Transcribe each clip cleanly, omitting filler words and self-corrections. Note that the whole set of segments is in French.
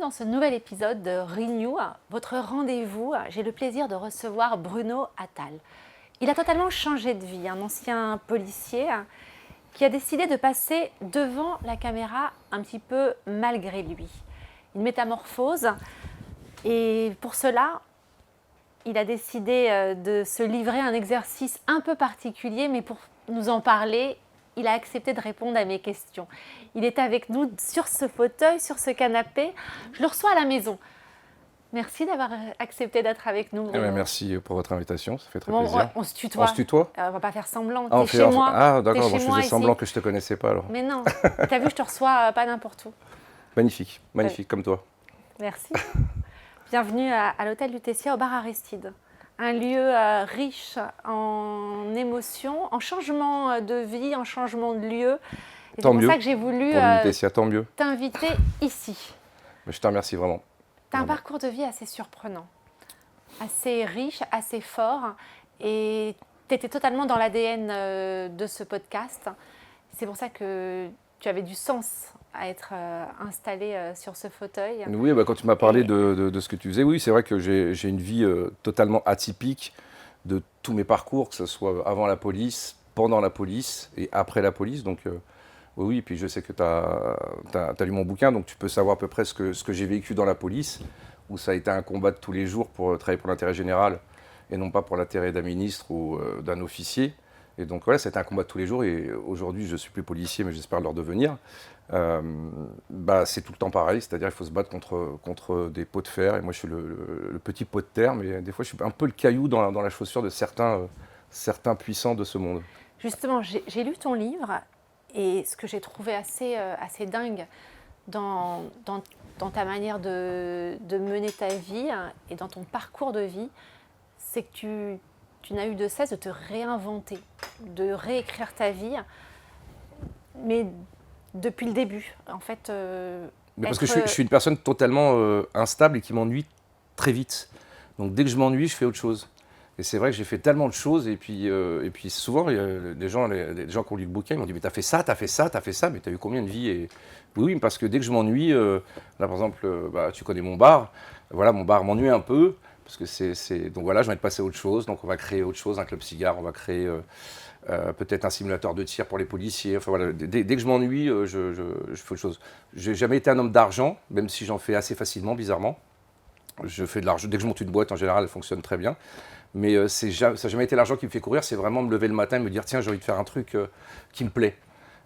dans ce nouvel épisode de Renew, votre rendez-vous. J'ai le plaisir de recevoir Bruno Attal. Il a totalement changé de vie, un ancien policier qui a décidé de passer devant la caméra un petit peu malgré lui. Une métamorphose, et pour cela, il a décidé de se livrer à un exercice un peu particulier, mais pour nous en parler, il a accepté de répondre à mes questions. Il est avec nous sur ce fauteuil, sur ce canapé. Je le reçois à la maison. Merci d'avoir accepté d'être avec nous, Bruno. Merci pour votre invitation, ça fait très plaisir. On se tutoie. On se tutoie On va pas faire semblant. Ah, T'es chez moi. Ah, d'accord, T'es bon, chez je moi faisais ici. semblant que je ne te connaissais pas alors. Mais non, t'as vu, je te reçois pas n'importe où. Magnifique, magnifique, comme toi. Merci. Bienvenue à l'hôtel du Tessia, au bar Aristide. Un lieu riche en émotions, en changement de vie, en changement de lieu. Et c'est pour ça que j'ai voulu t'inviter ici. Mais je te remercie vraiment. Tu as un parcours de vie assez surprenant, assez riche, assez fort. Et tu étais totalement dans l'ADN de ce podcast. C'est pour ça que tu avais du sens à être installé sur ce fauteuil. Oui, quand tu m'as parlé de ce que tu faisais, oui, c'est vrai que j'ai une vie totalement atypique de tous mes parcours, que ce soit avant la police, pendant la police et après la police. Donc oui, puis je sais que tu as lu mon bouquin, donc tu peux savoir à peu près ce que j'ai vécu dans la police, où ça a été un combat de tous les jours pour travailler pour l'intérêt général et non pas pour l'intérêt d'un ministre ou d'un officier. Et donc voilà, c'était un combat de tous les jours et aujourd'hui je ne suis plus policier mais j'espère le redevenir. C'est tout le temps pareil, c'est-à-dire qu'il faut se battre contre des pots de fer et moi je suis le petit pot de terre, mais des fois je suis un peu le caillou dans la chaussure de certains puissants de ce monde. Justement, j'ai lu ton livre et ce que j'ai trouvé assez dingue dans ta manière de mener ta vie et dans ton parcours de vie, c'est que tu n'as eu de cesse de te réinventer, de réécrire ta vie, mais depuis le début, en fait. Parce que je suis une personne totalement instable et qui m'ennuie très vite. Donc dès que je m'ennuie, je fais autre chose. Et c'est vrai que j'ai fait tellement de choses, et puis souvent, les gens qui ont lu le bouquin, ils m'ont dit « mais t'as fait ça, mais t'as eu combien de vies ?» Et oui, parce que dès que je m'ennuie, là par exemple, tu connais mon bar, voilà, mon bar m'ennuie un peu, parce que donc voilà, je vais être passé à autre chose, donc on va créer autre chose, un club cigare, on va créer peut-être un simulateur de tir pour les policiers, enfin voilà, dès que je m'ennuie, je fais autre chose. J'ai jamais été un homme d'argent, même si j'en fais assez facilement, bizarrement. Je fais de l'argent, dès que je monte une boîte, en général, elle fonctionne très bien. Mais ça n'a jamais été l'argent qui me fait courir, c'est vraiment me lever le matin et me dire tiens, j'ai envie de faire un truc qui me plaît.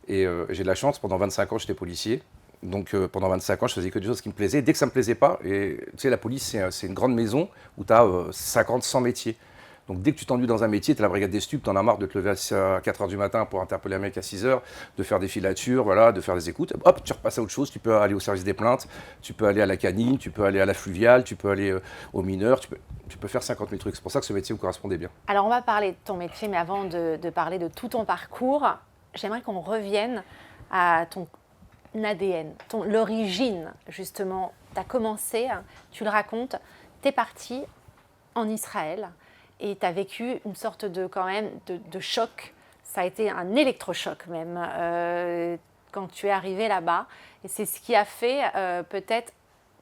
Et j'ai de la chance, pendant 25 ans, j'étais policier. Donc pendant 25 ans, je faisais que des choses qui me plaisaient. Dès que ça ne me plaisait pas, et tu sais, la police, c'est une grande maison où tu as 50, 100 métiers. Donc dès que tu t'ennuies dans un métier, tu es la brigade des stupes, tu en as marre de te lever à 4h du matin pour interpeller un mec à 6h, de faire des filatures, voilà, de faire des écoutes. Hop, tu repasses à autre chose, tu peux aller au service des plaintes, tu peux aller à la canine, tu peux aller à la fluviale, tu peux aller aux mineurs, tu peux faire 50 000 trucs. C'est pour ça que ce métier vous correspondait bien. Alors on va parler de ton métier, mais avant de parler de tout ton parcours, j'aimerais qu'on revienne à ton ADN, l'origine justement. Tu as commencé, tu le racontes, tu es parti en Israël. Et tu as vécu une sorte de choc. Ça a été un électrochoc même quand tu es arrivé là-bas. Et c'est ce qui a fait peut-être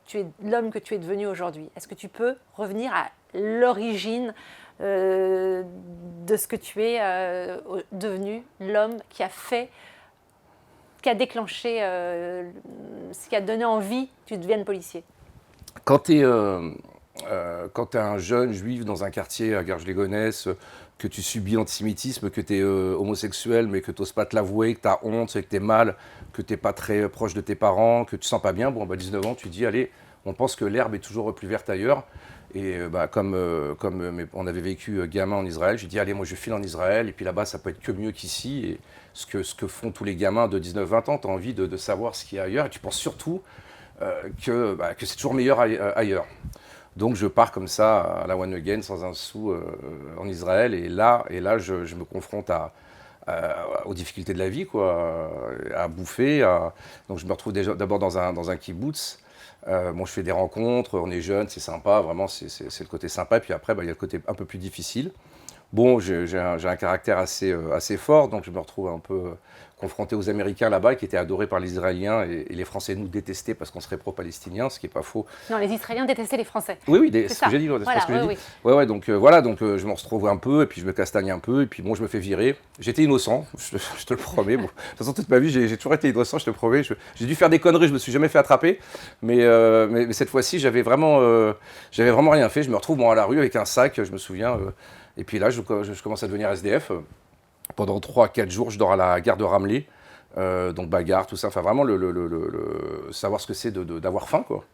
tu es l'homme que tu es devenu aujourd'hui. Est-ce que tu peux revenir à l'origine de ce que tu es devenu, l'homme qui a déclenché, ce qui a donné envie que tu deviennes policier? Quand tu es un jeune juif dans un quartier à Garges-les-Gonesse, que tu subis l'antisémitisme, que tu es homosexuel, mais que tu n'oses pas te l'avouer, que tu as honte, que tu es mal, que tu n'es pas très proche de tes parents, que tu ne sens pas bien, 19 ans, tu dis, allez, on pense que l'herbe est toujours plus verte ailleurs. Et comme on avait vécu gamin en Israël, j'ai dit, allez, moi je file en Israël, et puis là-bas, ça peut être que mieux qu'ici. Et ce que font tous les gamins de 19-20 ans, tu as envie de savoir ce qu'il y a ailleurs, et tu penses surtout que c'est toujours meilleur ailleurs. Donc je pars comme ça à la one again sans un sou en Israël et là je me confronte aux difficultés de la vie, quoi, à bouffer. Donc je me retrouve d'abord dans un kibbutz. Je fais des rencontres, on est jeunes, c'est sympa, vraiment c'est le côté sympa. Et puis après il y a le côté un peu plus difficile Bon, j'ai un caractère assez fort, donc je me retrouve un peu confronté aux Américains là-bas, qui étaient adorés par les Israéliens, et les Français nous détestaient parce qu'on serait pro-palestinien, ce qui n'est pas faux. Non, les Israéliens détestaient les Français. Oui, c'est ce que j'ai dit. Voilà, oui. Ouais, donc voilà, donc je me retrouve un peu, et puis je me castagne un peu, et puis bon, je me fais virer. J'étais innocent, je te le promets. Bon, de toute façon, toute ma vie, j'ai toujours été innocent, je te le promets. J'ai dû faire des conneries, je me suis jamais fait attraper, mais cette fois-ci, j'avais vraiment rien fait. Je me retrouve à la rue avec un sac, je me souviens, et puis là, je commence à devenir SDF. Pendant 3-4 jours, je dors à la gare de Ramleh. Donc bagarre, tout ça, enfin vraiment savoir ce que c'est d'avoir faim, quoi.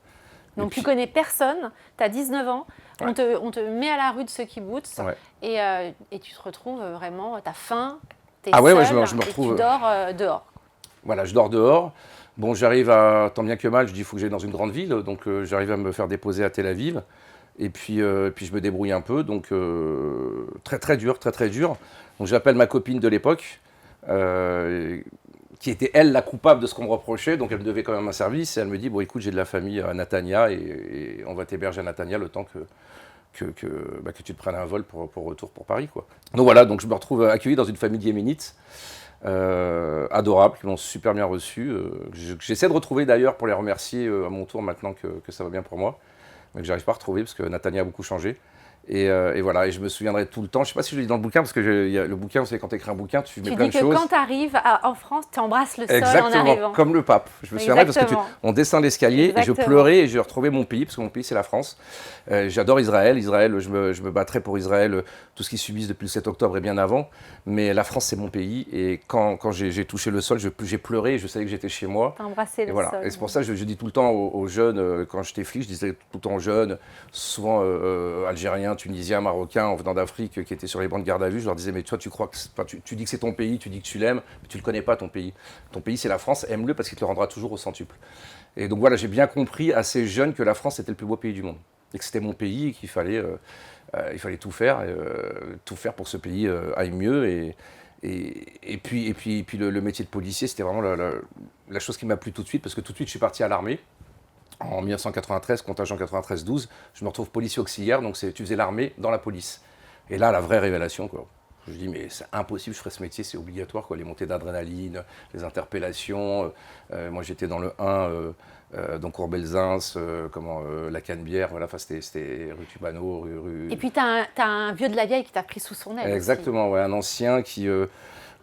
Donc tu connais personne, tu as 19 ans, on te met à la rue de ce kibbutz, et tu te retrouves vraiment, tu as faim, tu es seul, je me retrouve, et tu dors dehors. Voilà, je dors dehors. Bon, j'arrive tant bien que mal, je dis il faut que j'aille dans une grande ville, donc j'arrive à me faire déposer à Tel Aviv. Et puis je me débrouille un peu, donc très dur. Donc j'appelle ma copine de l'époque, qui était elle la coupable de ce qu'on me reprochait, donc elle me devait quand même un service, et elle me dit bon écoute, j'ai de la famille à Natania, et on va t'héberger à Natania le temps que tu te prennes un vol pour retour pour Paris, quoi. Donc voilà, donc je me retrouve accueilli dans une famille yéménite, adorables, qui m'ont super bien reçu. J'essaie de retrouver d'ailleurs pour les remercier à mon tour maintenant que ça va bien pour moi, mais que j'arrive pas à retrouver parce que Natania a beaucoup changé. Et voilà, et je me souviendrai tout le temps, je ne sais pas si je le dis dans le bouquin, parce que le bouquin, vous savez, quand tu écris un bouquin, tu mets plein de choses. Tu dis que quand tu arrives en France, tu embrasses le sol en arrivant. Comme le pape. Je me souviendrai parce qu'on descend l'escalier et je pleurais et je retrouvais mon pays, parce que mon pays, c'est la France. J'adore Israël, je me battrai pour Israël, tout ce qu'ils subissent depuis le 7 octobre et bien avant, mais la France, c'est mon pays, et quand j'ai touché le sol, j'ai pleuré et je savais que j'étais chez moi. Tu as embrassé le sol. Et c'est pour ça que je dis tout le temps aux jeunes, quand j'étais flic, je disais tout le temps aux jeunes, souvent algériens, tunisiens, marocains, en venant d'Afrique, qui étaient sur les bancs de garde à vue, je leur disais mais toi tu crois que tu dis que c'est ton pays, tu dis que tu l'aimes, mais tu le connais pas ton pays. Ton pays c'est la France, aime-le parce qu'il te le rendra toujours au centuple. Et donc voilà, j'ai bien compris assez jeune que la France était le plus beau pays du monde et que c'était mon pays et qu'il fallait tout faire pour que ce pays aille mieux. Et puis le métier de policier, c'était vraiment la chose qui m'a plu tout de suite, parce que tout de suite je suis parti à l'armée. En 1993, contingent 93-12, je me retrouve policier auxiliaire, donc tu faisais l'armée dans la police. Et là, la vraie révélation, quoi. Je me dis, mais c'est impossible, je ferais ce métier, c'est obligatoire, quoi. Les montées d'adrénaline, les interpellations. Moi, j'étais dans le 1, donc Courbelzins, la Canebière, voilà, c'était rue Tubano, rue... Et puis, tu as un vieux de la vieille qui t'a pris sous son aile. Exactement, ouais, un ancien qui...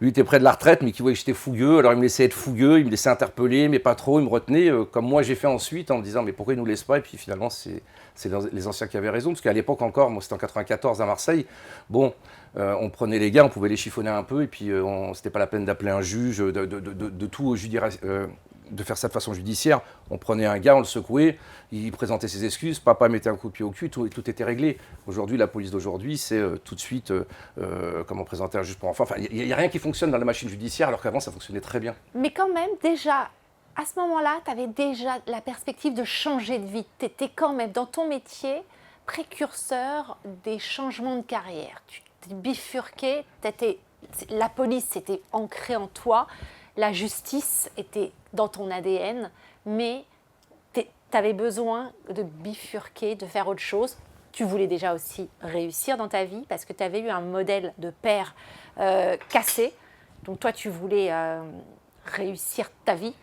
lui était près de la retraite, mais qui voyait que j'étais fougueux, alors il me laissait être fougueux, il me laissait interpeller, mais pas trop, il me retenait, comme moi j'ai fait ensuite, en me disant mais pourquoi il ne nous laisse pas, et puis finalement c'est les anciens qui avaient raison, parce qu'à l'époque encore, moi c'était en 94 à Marseille, bon, on prenait les gars, on pouvait les chiffonner un peu, et puis c'était pas la peine d'appeler un juge, de faire ça de façon judiciaire. On prenait un gars, on le secouait, il présentait ses excuses, papa mettait un coup de pied au cul, tout était réglé. Aujourd'hui, la police d'aujourd'hui, c'est tout de suite comment présenter un juge pour enfants. Enfin, il n'y a rien qui fonctionne dans la machine judiciaire, alors qu'avant, ça fonctionnait très bien. Mais quand même, déjà, à ce moment-là, tu avais déjà la perspective de changer de vie. Tu étais quand même, dans ton métier, précurseur des changements de carrière. Tu t'es bifurqué, la police c'était ancré en toi, la justice était dans ton ADN, mais tu avais besoin de bifurquer, de faire autre chose. Tu voulais déjà aussi réussir dans ta vie parce que tu avais eu un modèle de père cassé. Donc toi, tu voulais réussir ta vie,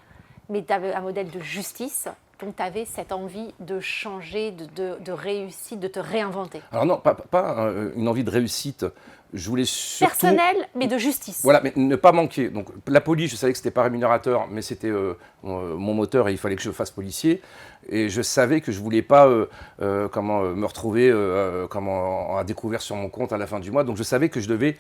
mais tu avais un modèle de justice. Donc tu avais cette envie de changer, de réussite, de te réinventer. Alors non, pas une envie de réussite. Je voulais surtout... Personnel, mais de justice. Voilà, mais ne pas manquer. Donc la police, je savais que c'était pas rémunérateur, mais c'était mon moteur et il fallait que je fasse policier. Et je savais que je voulais pas me retrouver à découvert sur mon compte à la fin du mois. Donc je savais que je devais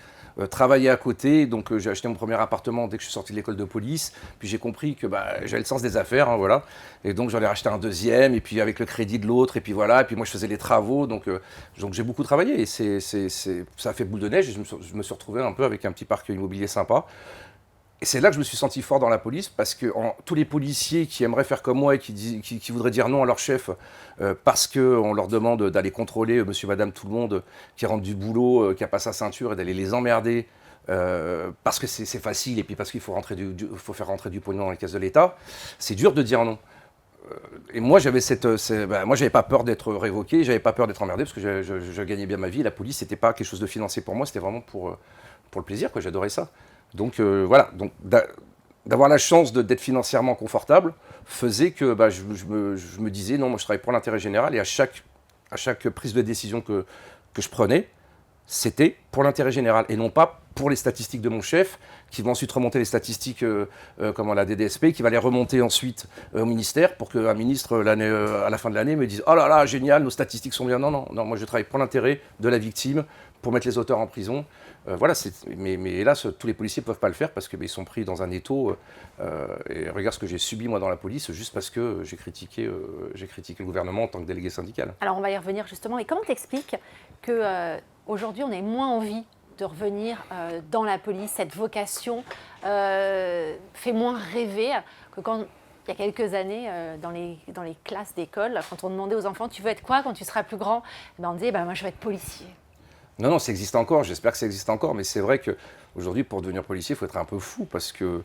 travailler à côté. Donc j'ai acheté mon premier appartement dès que je suis sorti de l'école de police. Puis j'ai compris que j'avais le sens des affaires, hein, voilà. Et donc j'en ai racheté un deuxième, et puis avec le crédit de l'autre, et puis voilà. Et puis moi je faisais les travaux, donc j'ai beaucoup travaillé. Et ça a fait boule de neige. Et je me suis retrouvé un peu avec un petit parc immobilier sympa. Et c'est là que je me suis senti fort dans la police, parce que tous les policiers qui aimeraient faire comme moi et qui voudraient dire non à leur chef parce qu'on leur demande d'aller contrôler monsieur, madame, tout le monde qui rentre du boulot, qui n'a pas sa ceinture, et d'aller les emmerder parce que c'est facile, et puis parce qu'il faut faire rentrer du pognon dans les caisses de l'État, c'est dur de dire non. et moi, moi, j'avais pas peur d'être révoqué, j'avais pas peur d'être emmerdé parce que je gagnais bien ma vie. La police, c'était pas quelque chose de financier pour moi, c'était vraiment pour le plaisir, quoi. J'adorais ça. Donc voilà, donc d'avoir la chance d'être financièrement confortable faisait que je me disais non, moi je travaille pour l'intérêt général et à chaque prise de décision que je prenais, c'était pour l'intérêt général et non pas pour les statistiques de mon chef, qui vont ensuite remonter les statistiques comme la DDSP, qui va les remonter ensuite au ministère pour qu'un ministre à la fin de l'année me dise « Oh là là, génial, nos statistiques sont bien ». Non, non, non, moi je travaille pour l'intérêt de la victime, pour mettre les auteurs en prison. Voilà, mais hélas, tous les policiers ne peuvent pas le faire parce qu'ils sont pris dans un étau. Et regarde ce que j'ai subi moi dans la police juste parce que j'ai critiqué le gouvernement en tant que délégué syndical. Alors on va y revenir justement. Et comment t'expliques qu'aujourd'hui on ait moins envie de revenir dans la police, cette vocation fait moins rêver que quand il y a quelques années dans les classes d'école, quand on demandait aux enfants « tu veux être quoi quand tu seras plus grand ?» On disait « moi je veux être policier ». Non, non, ça existe encore, j'espère que ça existe encore, mais c'est vrai qu'aujourd'hui, pour devenir policier, il faut être un peu fou, parce que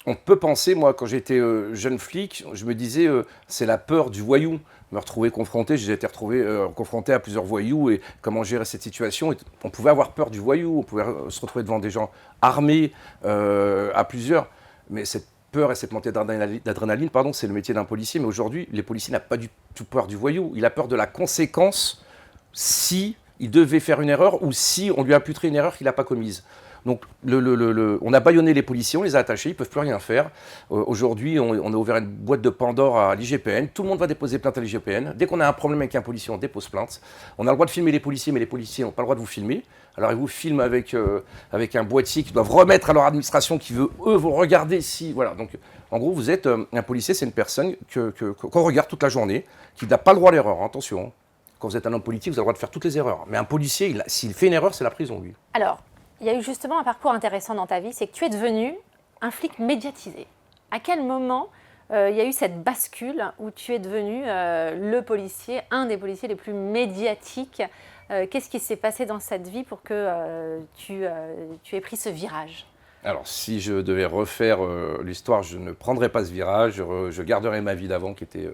on peut penser, moi, quand j'étais jeune flic, je me disais, c'est la peur du voyou, me retrouver confronté, j'ai été retrouvé confronté à plusieurs voyous, et comment gérer cette situation, et on pouvait avoir peur du voyou, on pouvait se retrouver devant des gens armés à plusieurs, mais cette peur et cette montée d'adrénaline, c'est le métier d'un policier, mais aujourd'hui, les policiers n'ont pas du tout peur du voyou, il a peur de la conséquence si il devait faire une erreur ou si on lui imputerait une erreur qu'il n'a pas commise. Donc on a bâillonné les policiers, on les a attachés, ils ne peuvent plus rien faire. Aujourd'hui, on a ouvert une boîte de Pandore à l'IGPN, tout le monde va déposer plainte à l'IGPN. Dès qu'on a un problème avec un policier, on dépose plainte. On a le droit de filmer les policiers, mais les policiers n'ont pas le droit de vous filmer. Alors ils vous filment avec un boîtier qu'ils doivent remettre à leur administration qui veut, eux, vous regarder si... Voilà, donc en gros, vous êtes un policier, c'est une personne qu'on regarde toute la journée, qui n'a pas le droit à l'erreur, attention. Quand vous êtes un homme politique, vous avez le droit de faire toutes les erreurs. Mais un policier, s'il fait une erreur, c'est la prison, lui. Alors, il y a eu justement un parcours intéressant dans ta vie, c'est que tu es devenu un flic médiatisé. À quel moment il y a eu cette bascule où tu es devenu le policier, un des policiers les plus médiatiques? Qu'est-ce qui s'est passé dans cette vie pour que tu aies pris ce virage? Alors, si je devais refaire l'histoire, je ne prendrais pas ce virage, je garderais ma vie d'avant qui était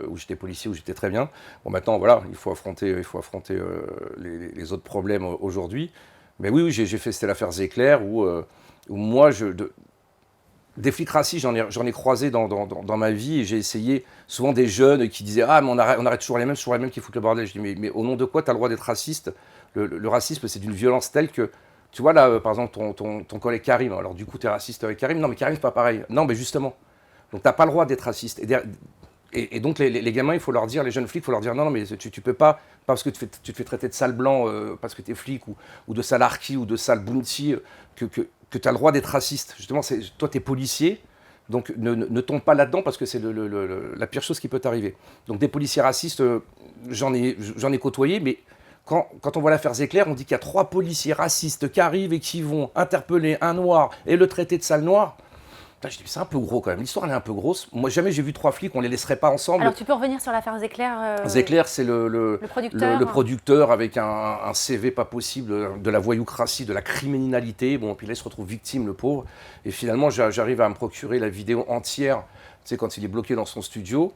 où j'étais policier, où j'étais très bien. Bon, maintenant, voilà, il faut affronter les autres problèmes aujourd'hui. Mais oui, j'ai fait, c'était l'affaire Zecler, où moi, des flics racistes, j'en ai croisé dans ma vie, et j'ai essayé, souvent des jeunes qui disaient « Ah, mais on arrête toujours les mêmes qui foutent le bordel ». Je dis « Mais au nom de quoi tu as le droit d'être raciste ?» Le racisme, c'est d'une violence telle que, tu vois là, par exemple, ton collègue Karim, alors du coup, tu es raciste avec Karim. Non, mais Karim, c'est pas pareil. Non, mais justement. Donc, tu n'as pas le droit d'être raciste. Et donc les gamins, il faut leur dire, les jeunes flics, il faut leur dire non, mais tu peux pas parce que tu te fais traiter de sale blanc, parce que tu es flic, ou de sale harki, ou de sale bounty, que tu as le droit d'être raciste. Justement, toi, tu es policier, donc ne tombe pas là-dedans parce que c'est la pire chose qui peut t'arriver. Donc des policiers racistes, j'en ai côtoyé, mais quand on voit l'affaire Zecler, on dit qu'il y a 3 policiers racistes qui arrivent et qui vont interpeller un noir et le traiter de sale noir. Je dis, c'est un peu gros quand même, l'histoire elle est un peu grosse. Moi jamais j'ai vu 3 flics, on les laisserait pas ensemble. Alors tu peux revenir sur l'affaire Zecler Zecler, c'est le producteur avec un CV pas possible, de la voyoucratie, de la criminalité. Bon, puis là il se retrouve victime, le pauvre. Et finalement j'arrive à me procurer la vidéo entière, tu sais, quand il est bloqué dans son studio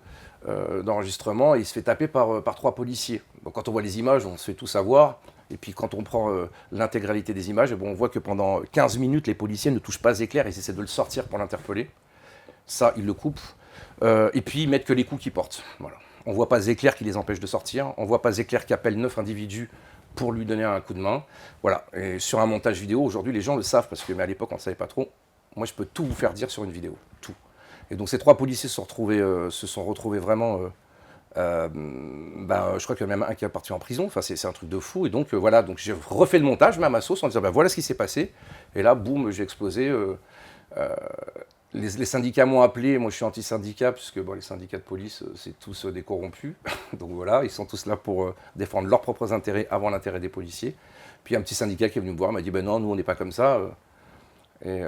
d'enregistrement, et il se fait taper par 3 policiers. Donc quand on voit les images, on se fait tout savoir. Et puis quand on prend l'intégralité des images, on voit que pendant 15 minutes, les policiers ne touchent pas Zecler, ils essaient de le sortir pour l'interpeller. Ça, ils le coupent. Et puis ils mettent que les coups qu'ils portent. Voilà. On ne voit pas Zecler qui les empêche de sortir. On ne voit pas Zecler qui appelle 9 individus pour lui donner un coup de main. Voilà. Et sur un montage vidéo, aujourd'hui, les gens le savent, mais à l'époque, on ne savait pas trop. Moi, je peux tout vous faire dire sur une vidéo. Tout. Et donc ces 3 policiers se sont retrouvés vraiment... je crois qu'il y a même un qui est parti en prison, enfin, c'est un truc de fou. Et donc voilà, donc j'ai refait le montage, mais à ma sauce, en disant voilà ce qui s'est passé. Et là, boum, j'ai explosé. Les syndicats m'ont appelé, moi je suis anti-syndicat, puisque les syndicats de police, c'est tous des corrompus. Donc voilà, ils sont tous là pour défendre leurs propres intérêts avant l'intérêt des policiers. Puis un petit syndicat qui est venu me voir, m'a dit non, nous on n'est pas comme ça. Et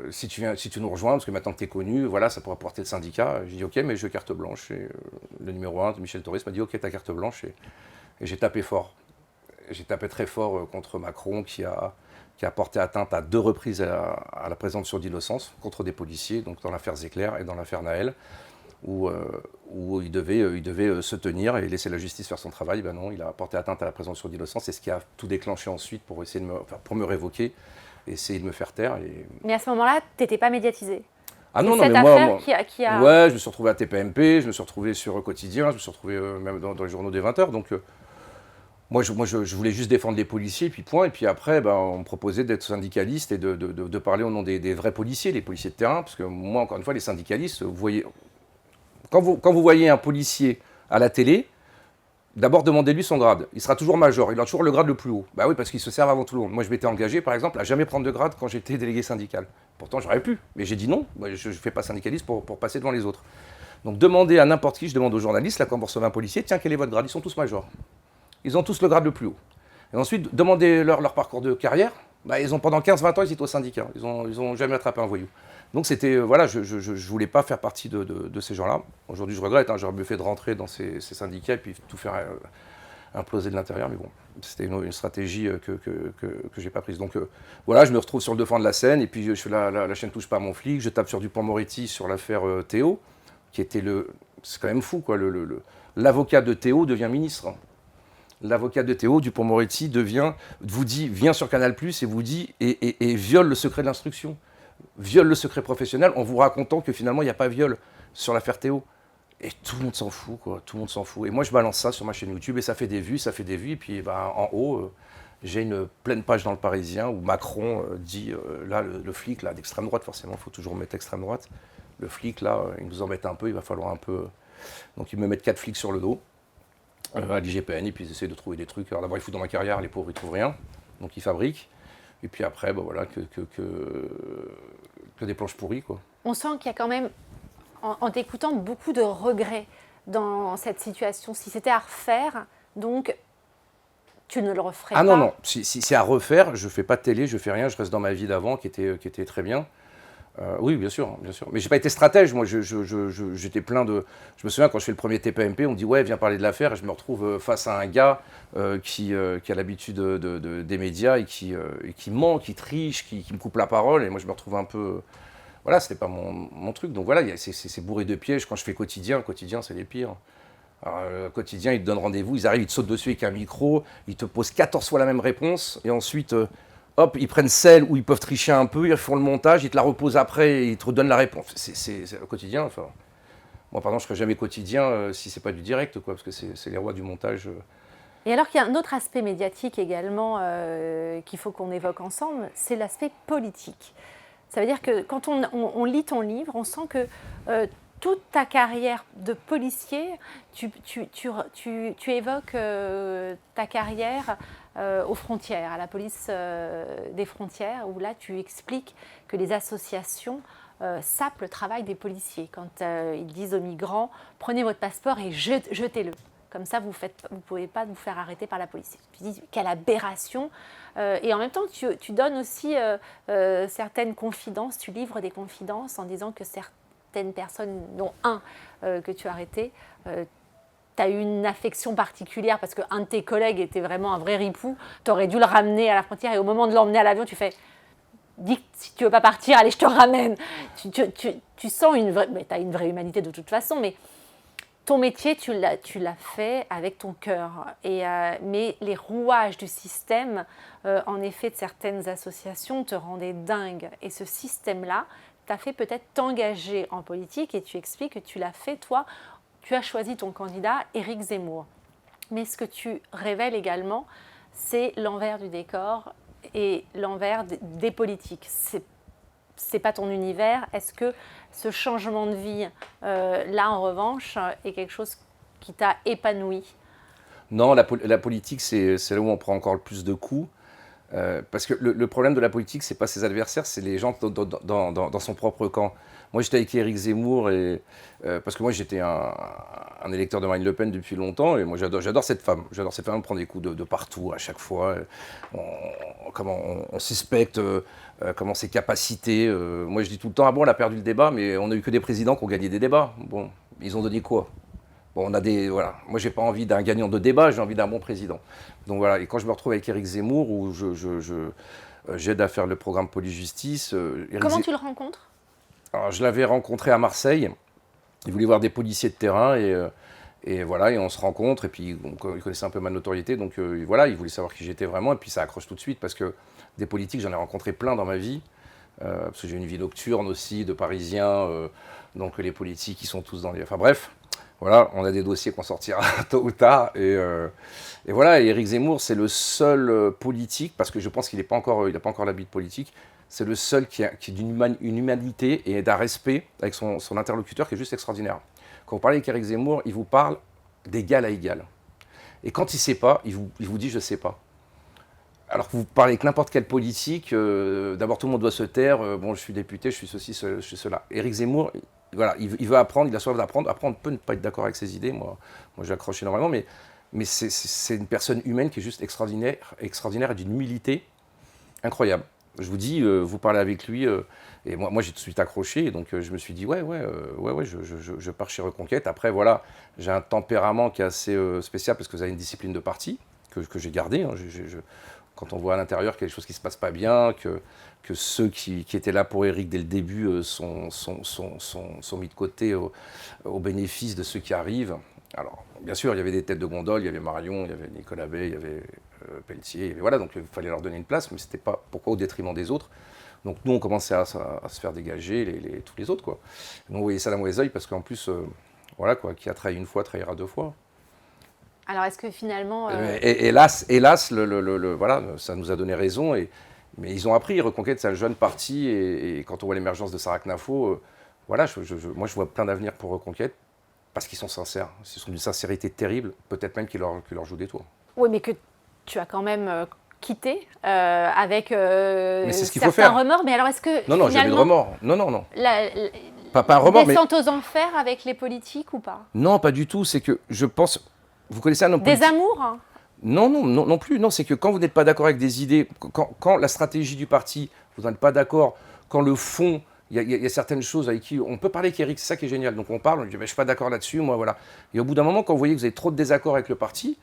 si tu nous rejoins, parce que maintenant que tu es connu, voilà, ça pourra porter le syndicat. J'ai dit ok, mais je veux carte blanche. Et le numéro 1 de Michel Torres m'a dit ok, ta carte blanche. Et j'ai tapé fort. j'ai tapé très fort contre Macron qui a porté atteinte à 2 reprises à la présomption d'innocence contre des policiers, donc dans l'affaire Zecler et dans l'affaire Naël, où il devait se tenir et laisser la justice faire son travail. Ben non, il a porté atteinte à la présomption d'innocence, c'est ce qui a tout déclenché ensuite pour essayer pour me révoquer, essayer de me faire taire. Mais à ce moment-là, tu n'étais pas médiatisé. Ah non, cette mais affaire qui a... Ouais, je me suis retrouvé à TPMP, je me suis retrouvé sur Quotidien, je me suis retrouvé même dans les journaux des 20h. Donc moi, je voulais juste défendre les policiers, puis point. Et puis après, ben, on me proposait d'être syndicaliste et de parler au nom des vrais policiers, les policiers de terrain. Parce que moi, encore une fois, les syndicalistes, vous voyez, quand vous voyez un policier à la télé, d'abord demandez-lui son grade. Il sera toujours major, il a toujours le grade le plus haut. Bah oui, parce qu'il se sert avant tout le monde. Moi, je m'étais engagé, par exemple, à jamais prendre de grade quand j'étais délégué syndical. Pourtant, j'aurais pu, mais j'ai dit non. Moi, je ne fais pas syndicaliste pour passer devant les autres. Donc, demandez à n'importe qui, je demande aux journalistes, là, quand vous recevez un policier, tiens, quel est votre grade? Ils sont tous majors. Ils ont tous le grade le plus haut. Et ensuite, demandez-leur leur parcours de carrière. Bah, ils ont pendant 15-20 ans, ils étaient au syndicat. Ils ont jamais attrapé un voyou. Donc c'était, voilà, je voulais pas faire partie de ces gens-là. Aujourd'hui, je regrette, hein, j'aurais mieux fait de rentrer dans ces syndicats et puis tout faire imploser de l'intérieur. Mais bon, c'était une stratégie que j'ai pas prise. Donc voilà, je me retrouve sur le devant de la scène et puis je fais la chaîne touche pas à mon flic. Je tape sur Dupond-Moretti sur l'affaire Théo, qui était c'est quand même fou, quoi. L'avocat de Théo devient ministre. L'avocat de Théo, Dupond-Moretti, vous dit, vient sur Canal+ et vous dit, et viole le secret de l'instruction. Viole le secret professionnel en vous racontant que finalement il n'y a pas viol sur l'affaire Théo. Et tout le monde s'en fout, quoi. Tout le monde s'en fout. Et moi je balance ça sur ma chaîne YouTube et ça fait des vues. Et puis bah, en haut, j'ai une pleine page dans Le Parisien où Macron dit, là le flic là, d'extrême droite, forcément, il faut toujours mettre extrême droite. Le flic là, il nous embête un peu, il va falloir un peu... Donc ils me mettent 4 flics sur le dos, à l'IGPN, et puis ils essaient de trouver des trucs. Alors d'abord ils foutent dans ma carrière, les pauvres ils trouvent rien, donc ils fabriquent. Et puis après, bah voilà, que des planches pourries, quoi. On sent qu'il y a quand même, en t'écoutant, beaucoup de regrets dans cette situation. Si c'était à refaire, donc tu ne le referais pas. Ah non, non, si c'est à refaire, je ne fais pas de télé, je ne fais rien, je reste dans ma vie d'avant qui était très bien. Oui, bien sûr, bien sûr. Mais j'ai pas été stratège, moi, j'étais plein de... Je me souviens, quand je fais le premier TPMP, on me dit « Ouais, viens parler de l'affaire », et je me retrouve face à un gars qui a l'habitude des médias et qui ment, qui triche, qui me coupe la parole, et moi je me retrouve un peu... Voilà, c'était pas mon truc. Donc voilà, c'est bourré de pièges. Quand je fais Quotidien, c'est les pires. Alors, Quotidien, ils te donnent rendez-vous, ils arrivent, ils te sautent dessus avec un micro, ils te posent 14 fois la même réponse, et ensuite... hop, ils prennent celle où ils peuvent tricher un peu, ils font le montage, ils te la reposent après et ils te redonnent la réponse. C'est le quotidien. Enfin, moi, par exemple, je ne ferai jamais quotidien si ce n'est pas du direct, quoi, parce que c'est les rois du montage. Et alors qu'il y a un autre aspect médiatique également qu'il faut qu'on évoque ensemble, c'est l'aspect politique. Ça veut dire que quand on lit ton livre, on sent que toute ta carrière de policier, tu évoques ta carrière aux frontières, à la police des frontières, où là tu expliques que les associations sapent le travail des policiers. Quand ils disent aux migrants, prenez votre passeport et jetez-le. Comme ça, vous ne pouvez pas vous faire arrêter par la police. Tu dis, quelle aberration. Et en même temps, tu donnes aussi certaines confidences, tu livres des confidences en disant que certaines personnes, dont un que tu as arrêté, tu as eu une affection particulière parce qu'un de tes collègues était vraiment un vrai ripou. Tu aurais dû le ramener à la frontière et au moment de l'emmener à l'avion, tu fais « Dis que si tu ne veux pas partir, allez, je te ramène ». Tu sens une vraie... Tu as une vraie humanité de toute façon, mais ton métier, tu l'as fait avec ton cœur. Mais les rouages du système, en effet, de certaines associations te rendaient dingue. Et ce système-là t'a fait peut-être t'engager en politique et tu expliques que tu l'as fait, toi. Tu as choisi ton candidat, Éric Zemmour. Mais ce que tu révèles également, c'est l'envers du décor et l'envers des politiques. C'est pas ton univers. Est-ce que ce changement de vie, là en revanche, est quelque chose qui t'a épanoui? Non, la politique, c'est là où on prend encore le plus de coups. Parce que le problème de la politique, c'est pas ses adversaires, c'est les gens dans son propre camp. Moi, j'étais avec Éric Zemmour, parce que moi, j'étais un électeur de Marine Le Pen depuis longtemps, et moi, j'adore cette femme. J'adore cette femme, elle prend des coups de partout, à chaque fois. On suspecte comment ses capacités. Moi, je dis tout le temps, ah bon, elle a perdu le débat, mais on n'a eu que des présidents qui ont gagné des débats. Bon, ils ont donné quoi? Bon, voilà. Moi, j'ai pas envie d'un gagnant de débat, j'ai envie d'un bon président. Donc voilà, et quand je me retrouve avec Éric Zemmour, où j'aide à faire le programme police-justice. Comment tu le rencontres? Alors, je l'avais rencontré à Marseille. Il voulait voir des policiers de terrain et voilà, et on se rencontre. Et puis, il connaissait un peu ma notoriété, donc voilà, il voulait savoir qui j'étais vraiment. Et puis, ça accroche tout de suite parce que des politiques, j'en ai rencontré plein dans ma vie. Parce que j'ai une vie nocturne aussi, de Parisiens. Donc, les politiques, ils sont tous dans les. Enfin, bref. Voilà, on a des dossiers qu'on sortira tôt ou tard. Et voilà, et Éric Zemmour, c'est le seul politique, parce que je pense qu'il n'a pas encore l'habit de politique, c'est le seul qui est d'une humanité et d'un respect avec son interlocuteur qui est juste extraordinaire. Quand vous parlez avec Éric Zemmour, il vous parle d'égal à égal. Et quand il ne sait pas, il vous dit « je ne sais pas ». Alors que vous parlez avec n'importe quel politique, d'abord tout le monde doit se taire, bon je suis député, je suis ceci, je suis cela. Éric Zemmour, voilà, il veut apprendre, il a soif d'apprendre. Après, on peut ne pas être d'accord avec ses idées, moi j'ai accroché énormément, mais c'est une personne humaine qui est juste extraordinaire et d'une humilité incroyable. Je vous dis, vous parlez avec lui, et moi j'ai tout de suite accroché, et donc je me suis dit, ouais, je pars chez Reconquête. Après, voilà, j'ai un tempérament qui est assez spécial, parce que vous avez une discipline de parti, que j'ai gardée. Hein, quand on voit à l'intérieur quelque chose qui ne se passe pas bien, que ceux qui étaient là pour Éric dès le début sont mis de côté au bénéfice de ceux qui arrivent. Alors, bien sûr, il y avait des têtes de gondole, il y avait Marion, il y avait Nicolas Bay, il y avait Pelletier, voilà, donc il fallait leur donner une place, mais c'était pas pourquoi au détriment des autres. Donc nous, on commençait à se faire dégager tous les autres, quoi. Donc on voyait ça d'un mauvais œil, parce qu'en plus, voilà, quoi, qui a trahi une fois, trahira deux fois. Alors, est-ce que finalement... Hélas, voilà, ça nous a donné raison. Mais ils ont appris. Reconquête, c'est un jeune parti. Et quand on voit l'émergence de Sarah Knafo, voilà, moi, je vois plein d'avenir pour Reconquête parce qu'ils sont sincères. Ils sont d'une sincérité terrible, peut-être même qu'ils leur jouent des tours. Oui, mais que tu as quand même quitté avec mais c'est ce qu'il certains faut faire. Remords. Mais alors, est-ce que Non, j'ai eu de remords. Non. Pas un remords, descente aux enfers avec les politiques ou pas? Non, pas du tout. C'est que je pense... Vous connaissez un homme politique? Des amours, hein? Non plus. Non, c'est que quand vous n'êtes pas d'accord avec des idées, quand la stratégie du parti, vous n'êtes pas d'accord, quand le fond, il y a certaines choses avec qui on peut parler avec Éric, c'est ça qui est génial. Donc on parle, on dit je ne suis pas d'accord là-dessus, moi voilà. Et au bout d'un moment, quand vous voyez que vous avez trop de désaccords avec le parti,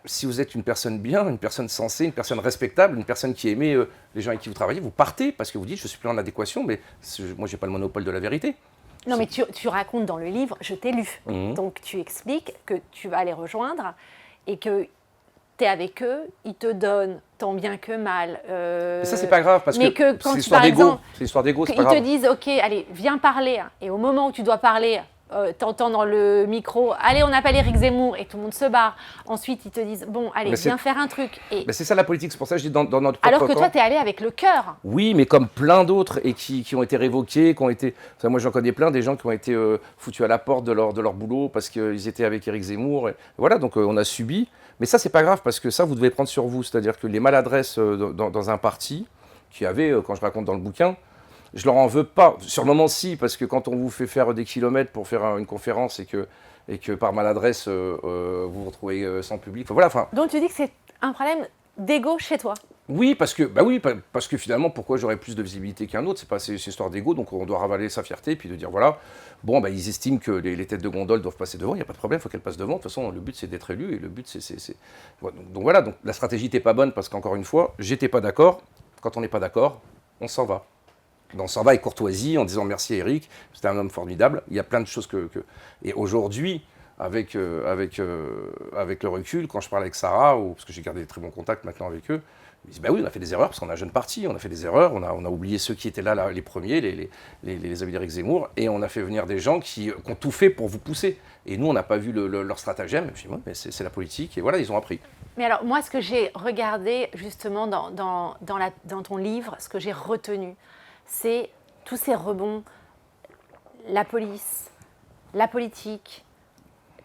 si vous êtes une personne bien, une personne sensée, une personne respectable, une personne qui aimait les gens avec qui vous travaillez, vous partez parce que vous dites je ne suis plus en adéquation, mais moi je n'ai pas le monopole de la vérité. Non, mais tu racontes dans le livre, je t'ai lu. Donc tu expliques que tu vas les rejoindre et que tu es avec eux, ils te donnent tant bien que mal. Mais ça, c'est pas grave, parce que c'est quand l'histoire d'ego. C'est l'histoire d'ego, c'est pas grave. Ils te disent, OK, allez, viens parler. Et au moment où tu dois parler, t'entends dans le micro, allez, on appelle Éric Zemmour, et tout le monde se barre. Ensuite, ils te disent, bon, allez, viens faire un truc. Mais c'est ça la politique, c'est pour ça que je dis dans notre propre alors que camp. toi, tu es allé avec le cœur. Oui, mais comme plein d'autres, et qui ont été révoqués, qui ont été... Enfin, moi, j'en connais plein, des gens qui ont été foutus à la porte de leur boulot parce qu'ils étaient avec Éric Zemmour. Et voilà, donc on a subi. Mais ça, c'est pas grave, parce que ça, vous devez prendre sur vous. C'est-à-dire que les maladresses dans un parti, qui avait, quand je raconte dans le bouquin, je leur en veux pas. Sur le moment, si, parce que quand on vous fait faire des kilomètres pour faire une conférence et que par maladresse, vous vous retrouvez sans public. Voilà, enfin... Donc tu dis que c'est un problème d'ego chez toi? Oui, parce que finalement, pourquoi j'aurais plus de visibilité qu'un autre? C'est une histoire d'ego, donc on doit ravaler sa fierté et puis de dire voilà, bon, ils estiment que les têtes de gondole doivent passer devant, il n'y a pas de problème, il faut qu'elles passent devant. De toute façon, le but c'est d'être élu et le but c'est... Donc voilà, donc la stratégie n'était pas bonne parce qu'encore une fois, j'étais pas d'accord. Quand on n'est pas d'accord, on s'en va. On s'en va avec courtoisie en disant merci à Éric, c'était un homme formidable. Il y a plein de choses Et aujourd'hui, avec le recul, quand je parle avec Sarah, parce que j'ai gardé de très bons contacts maintenant avec eux, ils disent oui, on a fait des erreurs parce qu'on a un jeune parti, on a fait des erreurs, on a oublié ceux qui étaient là les premiers, les amis d'Éric Zemmour, et on a fait venir des gens qui ont tout fait pour vous pousser. Et nous, on n'a pas vu leur stratagème. Je dis mais c'est la politique, et voilà, ils ont appris. Mais alors, moi, ce que j'ai regardé justement dans ton livre, ce que j'ai retenu, c'est tous ces rebonds, la police, la politique,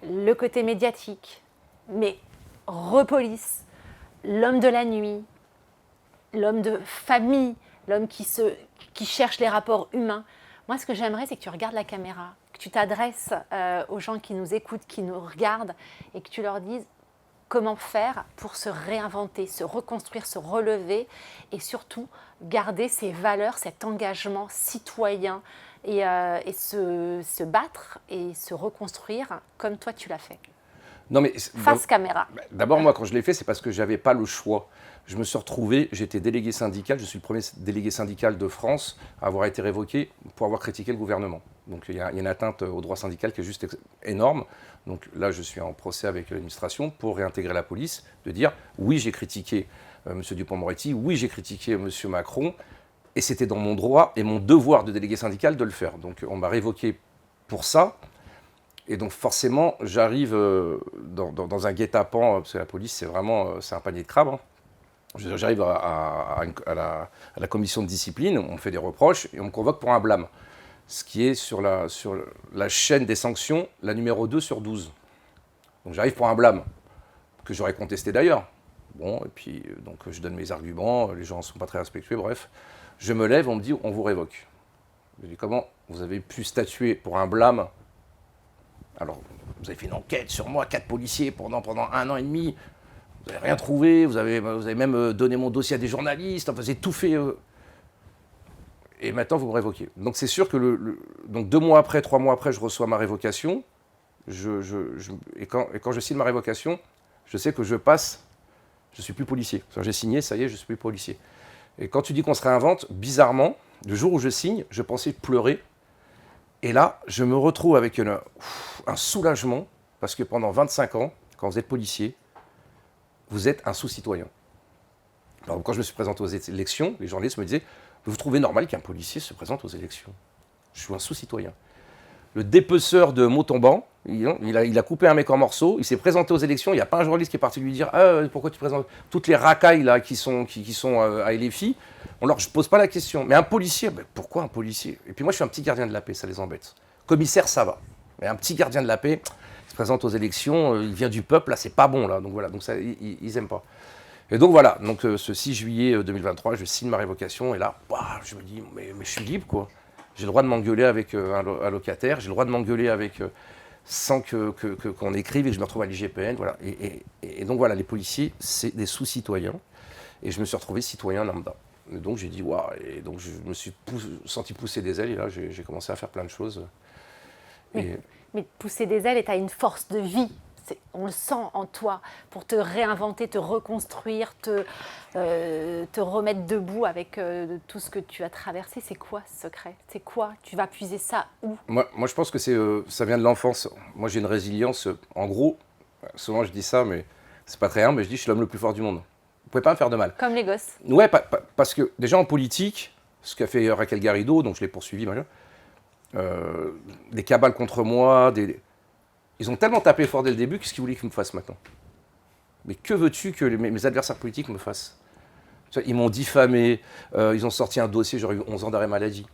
le côté médiatique, mais repolice, l'homme de la nuit, l'homme de famille, l'homme qui cherche les rapports humains. Moi, ce que j'aimerais, c'est que tu regardes la caméra, que tu t'adresses aux gens qui nous écoutent, qui nous regardent, et que tu leur dises comment faire pour se réinventer, se reconstruire, se relever, et surtout garder ces valeurs, cet engagement citoyen et se battre et se reconstruire comme toi tu l'as fait. Non, mais Face caméra. D'abord, moi, quand je l'ai fait, c'est parce que je n'avais pas le choix. Je me suis retrouvé, j'étais délégué syndical, je suis le premier délégué syndical de France à avoir été révoqué pour avoir critiqué le gouvernement. Donc il y a une atteinte au droit syndical qui est juste énorme. Donc là, je suis en procès avec l'administration pour réintégrer la police, de dire oui, j'ai critiqué M. Dupond-Moretti, oui, j'ai critiqué M. Macron, et c'était dans mon droit et mon devoir de délégué syndical de le faire. Donc on m'a révoqué pour ça. Et donc forcément, j'arrive dans un guet-apens, parce que la police, c'est un panier de crabes. Hein. J'arrive à la commission de discipline, on me fait des reproches et on me convoque pour un blâme. Ce qui est sur la chaîne des sanctions, la numéro 2 sur 12. Donc j'arrive pour un blâme, que j'aurais contesté d'ailleurs. Bon, et puis donc je donne mes arguments, les gens ne sont pas très respectueux, bref. Je me lève, on me dit, on vous révoque. Je dis, comment vous avez pu statuer pour un blâme? Alors, vous avez fait une enquête sur moi, 4 policiers pendant 1 an et demi. Vous n'avez rien trouvé, vous avez même donné mon dossier à des journalistes, enfin, vous avez tout fait. Et maintenant, vous me révoquez. Donc, c'est sûr que donc 2 mois après, 3 mois après, je reçois ma révocation. Et quand je signe ma révocation, je sais que je passe, je ne suis plus policier. J'ai signé, ça y est, je ne suis plus policier. Et quand tu dis qu'on se réinvente, bizarrement, le jour où je signe, je pensais pleurer. Et là, je me retrouve avec un soulagement, parce que pendant 25 ans, quand vous êtes policier, vous êtes un sous-citoyen. Alors, quand je me suis présenté aux élections, les journalistes me disaient « Vous trouvez normal qu'un policier se présente aux élections ?» Je suis un sous-citoyen. Le dépeceur de Montauban, il a coupé un mec en morceaux, il s'est présenté aux élections, il n'y a pas un journaliste qui est parti lui dire « Ah, pourquoi tu présentes toutes les racailles là, qui sont à LFI ?» Je ne pose pas la question. Mais un policier, pourquoi un policier? Et puis moi, je suis un petit gardien de la paix, ça les embête. Commissaire, ça va. Mais un petit gardien de la paix, il se présente aux élections, il vient du peuple, là, c'est pas bon, là. Donc voilà, donc ça, ils n'aiment pas. Et donc voilà, donc ce 6 juillet 2023, je signe ma révocation, et là, je me dis, mais je suis libre, quoi. J'ai le droit de m'engueuler avec un locataire, j'ai le droit de m'engueuler avec, sans qu'on écrive et que je me retrouve à l'IGPN, voilà. Et donc voilà, les policiers, c'est des sous-citoyens. Et je me suis retrouvé citoyen lambda. Et donc j'ai dit waouh, et donc je me suis senti pousser des ailes, et là j'ai commencé à faire plein de choses. Mais pousser des ailes, et tu as une force de vie, on le sent en toi, pour te réinventer, te reconstruire, te remettre debout avec tout ce que tu as traversé. C'est quoi ce secret? C'est quoi? Tu vas puiser ça où? Moi je pense que ça vient de l'enfance. Moi j'ai une résilience, en gros, souvent je dis ça, mais c'est pas très humble, mais je dis je suis l'homme le plus fort du monde. Vous pouvez pas me faire de mal. Comme les gosses. Ouais, parce que déjà en politique, ce qu'a fait Raquel Garrido, donc je l'ai poursuivi, des cabales contre moi, ils ont tellement tapé fort dès le début, qu'est-ce qu'ils voulaient qu'ils me fassent maintenant? Mais que veux-tu que mes adversaires politiques me fassent? Ils m'ont diffamé, ils ont sorti un dossier, j'aurais eu 11 ans d'arrêt maladie.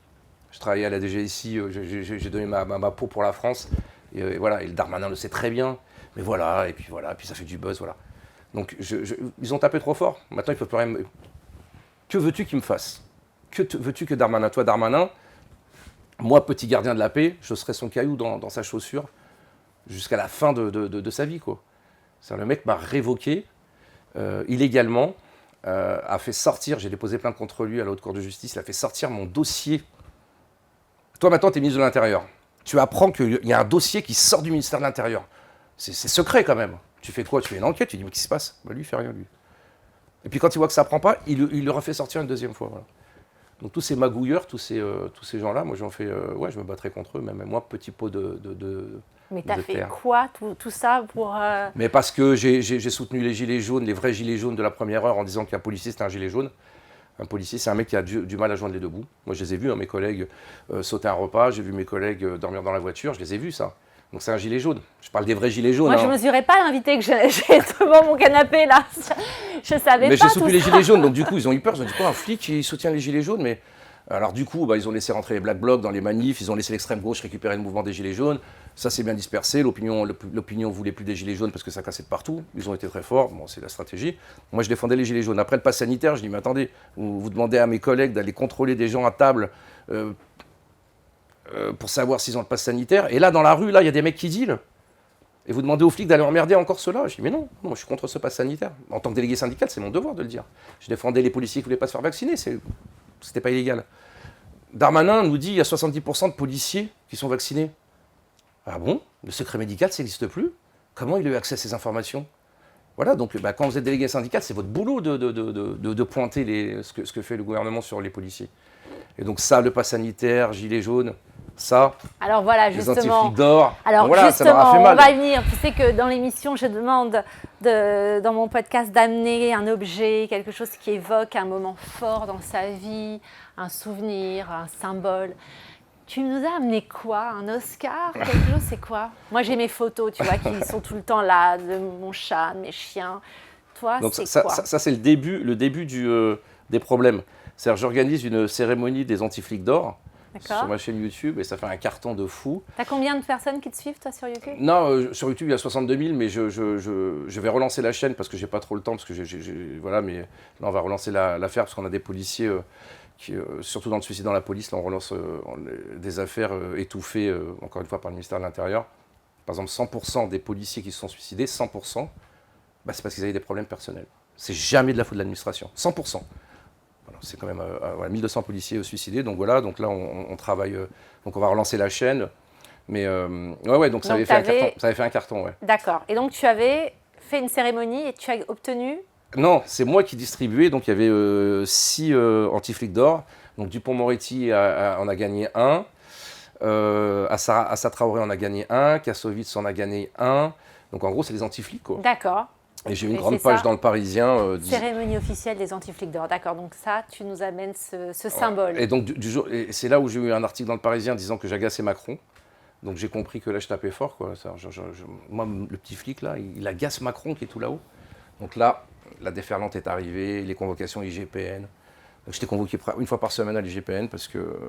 Je travaillais à la DGSI, j'ai donné ma peau pour la France, et voilà, et le Darmanin le sait très bien, mais voilà, et puis ça fait du buzz, voilà. Donc ils ont tapé trop fort. Maintenant, ils peuvent plus rien. Que veux-tu qu'ils me fassent? Que veux-tu que Darmanin? Toi, Darmanin, moi, petit gardien de la paix, je serai son caillou dans sa chaussure jusqu'à la fin de sa vie, quoi. Le mec m'a révoqué illégalement, a fait sortir, j'ai déposé plainte contre lui à la Haute Cour de justice, il a fait sortir mon dossier. Toi, maintenant, tu es ministre de l'Intérieur. Tu apprends qu'il y a un dossier qui sort du ministère de l'Intérieur. C'est secret quand même. Tu fais quoi? Tu fais une enquête, tu dis mais qu'est-ce qui se passe? Lui, il fait rien, lui. Et puis quand il voit que ça prend pas, il le refait sortir une deuxième fois. Voilà. Donc tous ces magouilleurs, tous ces gens-là, moi j'en fais, je me battrai contre eux, même moi, petit pot de Mais t'as fait quoi, tout ça pour... Mais parce que j'ai soutenu les gilets jaunes, les vrais gilets jaunes de la première heure, en disant qu'un policier c'était un gilet jaune. Un policier, c'est un mec qui a du mal à joindre les deux bouts. Moi je les ai vus, mes collègues sauter un repas, j'ai vu mes collègues dormir dans la voiture, je les ai vus ça. Donc c'est un gilet jaune. Je parle des vrais gilets jaunes. Moi, je ne mesurais pas l'invité que j'ai devant mon canapé, là. Je ne savais pas. Mais j'ai soutenu les gilets jaunes, donc du coup, ils ont eu peur. Ils ont dit quoi, un flic, il soutient les gilets jaunes? Mais alors du coup, ils ont laissé rentrer les Black Blocs dans les manifs, ils ont laissé l'extrême gauche récupérer le mouvement des gilets jaunes. Ça s'est bien dispersé. L'opinion voulait plus des gilets jaunes parce que ça cassait de partout. Ils ont été très forts. Bon, c'est la stratégie. Moi, je défendais les gilets jaunes. Après le pass sanitaire, je dis, mais attendez, vous demandez à mes collègues d'aller contrôler des gens à table pour savoir s'ils ont le pass sanitaire. Et là, dans la rue, là, il y a des mecs qui dealent. Et vous demandez aux flics d'aller emmerder encore ceux-là? Je dis mais non, je suis contre ce pass sanitaire. En tant que délégué syndical, c'est mon devoir de le dire. Je défendais les policiers qui ne voulaient pas se faire vacciner, c'était pas illégal. Darmanin nous dit qu'il y a 70% de policiers qui sont vaccinés. Ah bon? Le secret médical, ça n'existe plus? Comment il a eu accès à ces informations? Voilà, donc quand vous êtes délégué syndical, c'est votre boulot de pointer ce que fait le gouvernement sur les policiers. Et donc ça, le pass sanitaire, gilet jaune, ça, alors voilà, les justement. antiflics d'or, Alors voilà, ça leur a justement, fait on mal. va y venir. Tu sais que dans l'émission, je demande dans mon podcast d'amener un objet, quelque chose qui évoque un moment fort dans sa vie, un souvenir, un symbole. Tu nous as amené quoi? Un Oscar? Quelque chose, c'est quoi? Moi, j'ai mes photos, tu vois, qui sont tout le temps là, de mon chat, de mes chiens. Toi, Donc c'est quoi? ça c'est le début des problèmes. C'est-à-dire, j'organise une cérémonie des antiflics d'or sur ma chaîne YouTube et ça fait un carton de fou. T'as combien de personnes qui te suivent, toi, sur YouTube? Non, sur YouTube, il y a 62 000, mais je vais relancer la chaîne parce que j'ai pas trop le temps, parce que voilà, mais là, on va relancer l'affaire parce qu'on a des policiers, surtout dans le suicide dans la police, là, on relance des affaires étouffées, encore une fois, par le ministère de l'Intérieur. Par exemple, 100% des policiers qui se sont suicidés, 100%, c'est parce qu'ils avaient des problèmes personnels. C'est jamais de la faute de l'administration, 100%. Voilà, c'est quand même 1200 policiers suicidés, donc voilà, donc là, on travaille, donc on va relancer la chaîne. Mais donc ça avait fait un carton, ouais. D'accord. Et donc tu avais fait une cérémonie et tu as obtenu? Non, c'est moi qui distribuais. Donc il y avait 6 antiflics d'or. Donc Dupond-Moretti en a gagné un. Assa Traoré en a gagné un. Kassovitz en a gagné un. Donc en gros, c'est les antiflics, quoi. D'accord. Et j'ai eu une grande page dans le Parisien. Cérémonie officielle des antiflics d'or. D'accord. Donc ça, tu nous amènes ce symbole. Et donc et c'est là où j'ai eu un article dans le Parisien disant que j'agaçais Macron. Donc j'ai compris que là, je tapais fort, quoi. Moi, le petit flic, là, il agace Macron qui est tout là-haut. Donc là, la déferlante est arrivée, les convocations IGPN. J'étais convoqué une fois par semaine à l'IGPN parce que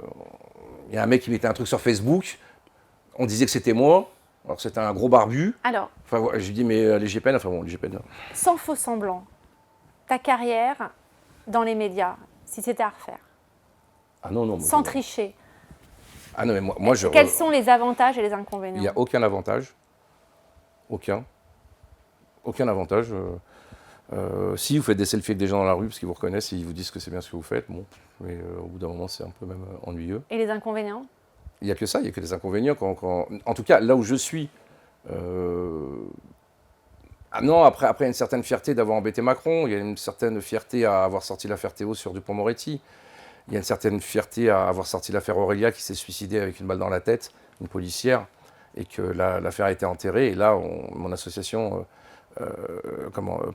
il y a un mec qui mettait un truc sur Facebook. On disait que c'était moi. Alors c'était un gros barbu. Alors, enfin, je lui dis mais l'IGPN, l'IGPN. Sans faux semblant, ta carrière dans les médias, si c'était à refaire. Ah non. Sans tricher. Ah non, mais moi je. Quels sont les avantages et les inconvénients? Il n'y a aucun avantage. Aucun avantage. Si vous faites des selfies avec des gens dans la rue parce qu'ils vous reconnaissent et ils vous disent que c'est bien ce que vous faites, bon, mais au bout d'un moment c'est un peu même ennuyeux. Et les inconvénients? Il n'y a que ça, il n'y a que des inconvénients. En tout cas, là où je suis, ah non, après une certaine fierté d'avoir embêté Macron, il y a une certaine fierté à avoir sorti l'affaire Théo sur Dupond-Moretti, il y a une certaine fierté à avoir sorti l'affaire Aurélia qui s'est suicidée avec une balle dans la tête, une policière, et que l'affaire a été enterrée. Et là, mon association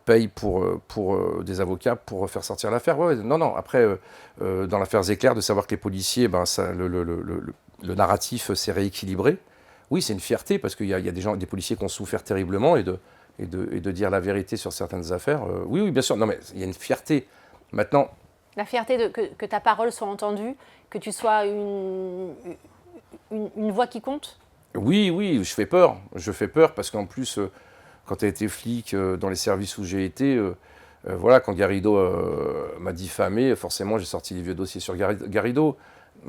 paye pour des avocats pour faire sortir l'affaire. Ouais, non. Après, dans l'affaire Zecler, de savoir que les policiers, le narratif s'est rééquilibré. Oui, c'est une fierté parce qu'il y a des policiers qui ont souffert terriblement et de dire la vérité sur certaines affaires. Oui, bien sûr. Non, mais il y a une fierté. Maintenant. La fierté que ta parole soit entendue, que tu sois une voix qui compte? Oui, je fais peur. Je fais peur parce qu'en plus, quand tu as été flic dans les services où j'ai été, voilà, quand Garrido m'a diffamé, forcément, j'ai sorti les vieux dossiers sur Garrido.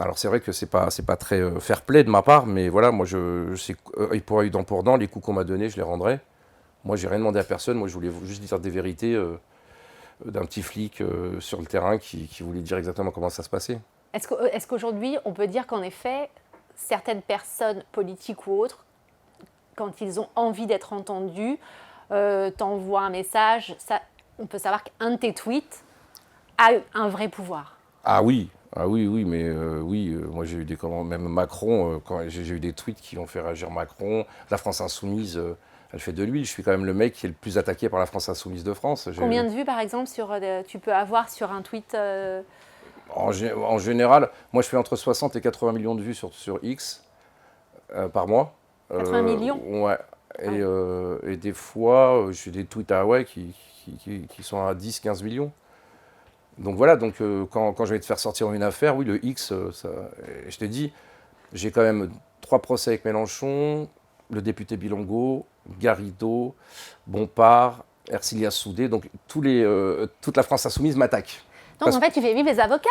Alors c'est vrai que c'est pas très fair-play de ma part, mais voilà, moi, je sais, œil pour œil, dent pour dent, les coups qu'on m'a donnés, je les rendrai. Moi, j'ai rien demandé à personne. Moi, je voulais juste dire des vérités d'un petit flic sur le terrain qui voulait dire exactement comment ça se passait. Est-ce qu'aujourd'hui, on peut dire qu'en effet, certaines personnes politiques ou autres, quand ils ont envie d'être entendus, t'envoient un message, on peut savoir qu'un de tes tweets a un vrai pouvoir? Ah oui, mais moi j'ai eu des commentaires, même Macron, quand j'ai eu des tweets qui ont fait réagir Macron, la France Insoumise, elle fait de l'huile. Je suis quand même le mec qui est le plus attaqué par la France Insoumise de France. Combien de vues par exemple tu peux avoir sur un tweet En général, moi je fais entre 60 et 80 millions de vues sur X par mois. 80 millions? Ouais. Et des fois, j'ai des tweets à Hawaï qui sont à 10-15 millions. Donc voilà, quand je vais te faire sortir une affaire, oui, le X, je t'ai dit, j'ai quand même 3 procès avec Mélenchon, le député Bilongo, Garrido, Bompard, Ercilia Soudé, donc toute la France Insoumise m'attaque. Donc en fait, tu fais vivre les avocats?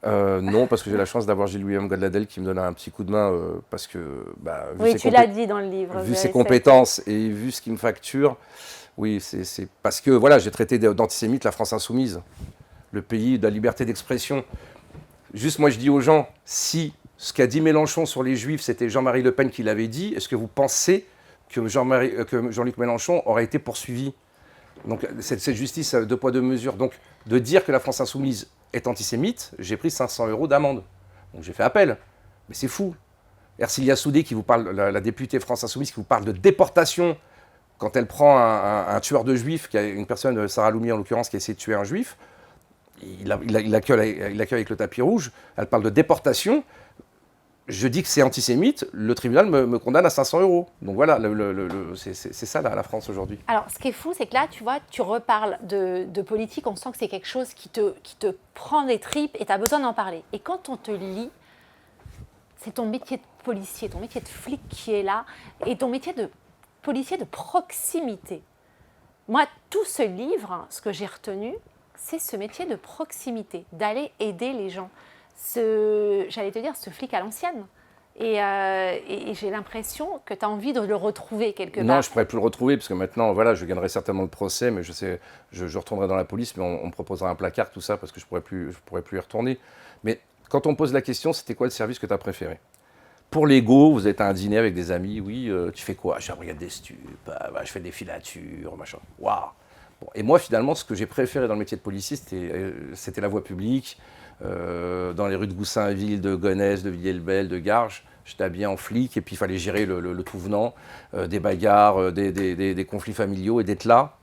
Non, parce que j'ai la chance d'avoir Gilles-William Godladel qui me donne un petit coup de main, parce que... oui, tu l'as dit dans le livre. Vu ses compétences et vu ce qu'il me facture, oui, c'est parce que voilà, j'ai traité d'antisémite la France Insoumise, le pays de la liberté d'expression. Juste, moi, je dis aux gens, si ce qu'a dit Mélenchon sur les Juifs, c'était Jean-Marie Le Pen qui l'avait dit, est-ce que vous pensez que Jean-Luc Mélenchon aurait été poursuivi? Donc, cette justice à deux poids, deux mesures. Donc, de dire que la France insoumise est antisémite, j'ai pris 500 € d'amende. Donc, j'ai fait appel. Mais c'est fou. Ercilia Soudé, qui vous parle, la députée France insoumise, qui vous parle de déportation quand elle prend un tueur de juifs, qui a une personne, Sarah Loumi en l'occurrence, qui a essayé de tuer un juif. Il accueille avec le tapis rouge. Elle parle de déportation. Je dis que c'est antisémite, le tribunal me condamne à 500 €. Donc voilà, c'est ça la France aujourd'hui. Alors, ce qui est fou, c'est que là, tu vois, tu reparles de politique, on sent que c'est quelque chose qui te prend des tripes et tu as besoin d'en parler. Et quand on te lit, c'est ton métier de policier, ton métier de flic qui est là, et ton métier de policier de proximité. Moi, tout ce livre, ce que j'ai retenu, c'est ce métier de proximité, d'aller aider les gens. J'allais te dire, ce flic à l'ancienne. Et j'ai l'impression que tu as envie de le retrouver quelque part. Non, je ne pourrais plus le retrouver, parce que maintenant, voilà, je gagnerai certainement le procès, mais je retournerai dans la police, mais on me proposera un placard, tout ça, parce que je pourrais plus y retourner. Mais quand on me pose la question, c'était quoi le service que tu as préféré? Pour l'ego, vous êtes à un dîner avec des amis, oui, tu fais quoi? Je fais la brigade des stupes, je fais des filatures, machin. Waouh! Bon, et moi, finalement, ce que j'ai préféré dans le métier de policier, c'était la voie publique. Dans les rues de Goussainville, de Gonesse, de Villiers-le-Bel, de Garges. J'étais habillé en flic et puis il fallait gérer le tout venant, des bagarres, des conflits familiaux et d'être là.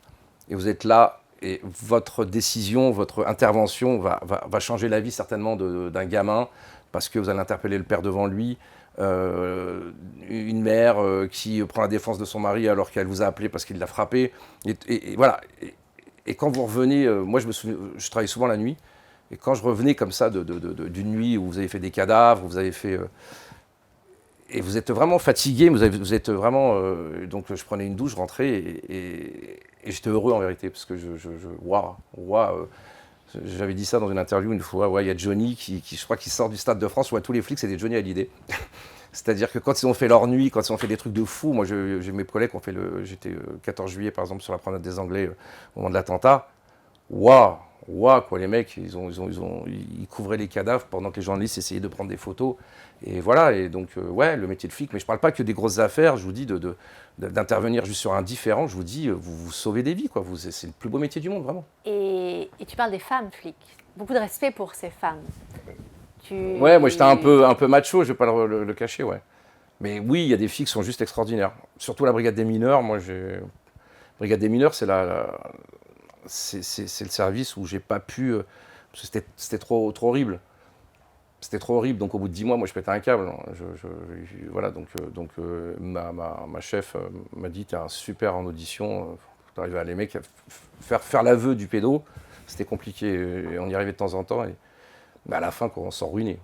Et vous êtes là et votre décision, votre intervention va changer la vie certainement d'un gamin parce que vous allez interpeller le père devant lui. Une mère qui prend la défense de son mari alors qu'elle vous a appelé parce qu'il l'a frappé. Et voilà. Et quand vous revenez, moi je travaille souvent la nuit. Et quand je revenais comme ça d'une nuit où vous avez fait des cadavres, vous avez fait... et vous êtes vraiment fatigué, vous êtes vraiment... donc je prenais une douche, je rentrais et j'étais heureux en vérité, parce que j'avais dit ça dans une interview une fois, il y a Johnny qui je crois qu'il sort du Stade de France, où tous les flics c'est des Johnny Hallyday. C'est-à-dire que quand ils ont fait leur nuit, quand ils ont fait des trucs de fou, moi j'ai mes collègues qui ont fait j'étais le 14 juillet par exemple sur la promenade des Anglais au moment de l'attentat, quoi, les mecs, ils couvraient les cadavres pendant que les journalistes essayaient de prendre des photos. Et voilà, et donc, le métier de flic, mais je ne parle pas que des grosses affaires, je vous dis d'intervenir juste sur un différend, je vous dis, vous sauvez des vies, quoi. C'est le plus beau métier du monde, vraiment. Et tu parles des femmes flics. Beaucoup de respect pour ces femmes. Ouais, moi j'étais un peu macho, je ne vais pas le cacher, ouais. Mais oui, il y a des filles qui sont juste extraordinaires. Surtout la brigade des mineurs, La brigade des mineurs, c'est c'est le service où j'ai pas pu... parce que c'était trop horrible. C'était trop horrible, donc au bout de 10 mois, moi je pétais un câble. Voilà, donc ma chef m'a dit, t'es un super en audition, faut arriver à les mecs, faire l'aveu du pédo, c'était compliqué, et on y arrivait de temps en temps, et à la fin, on s'en ruinait.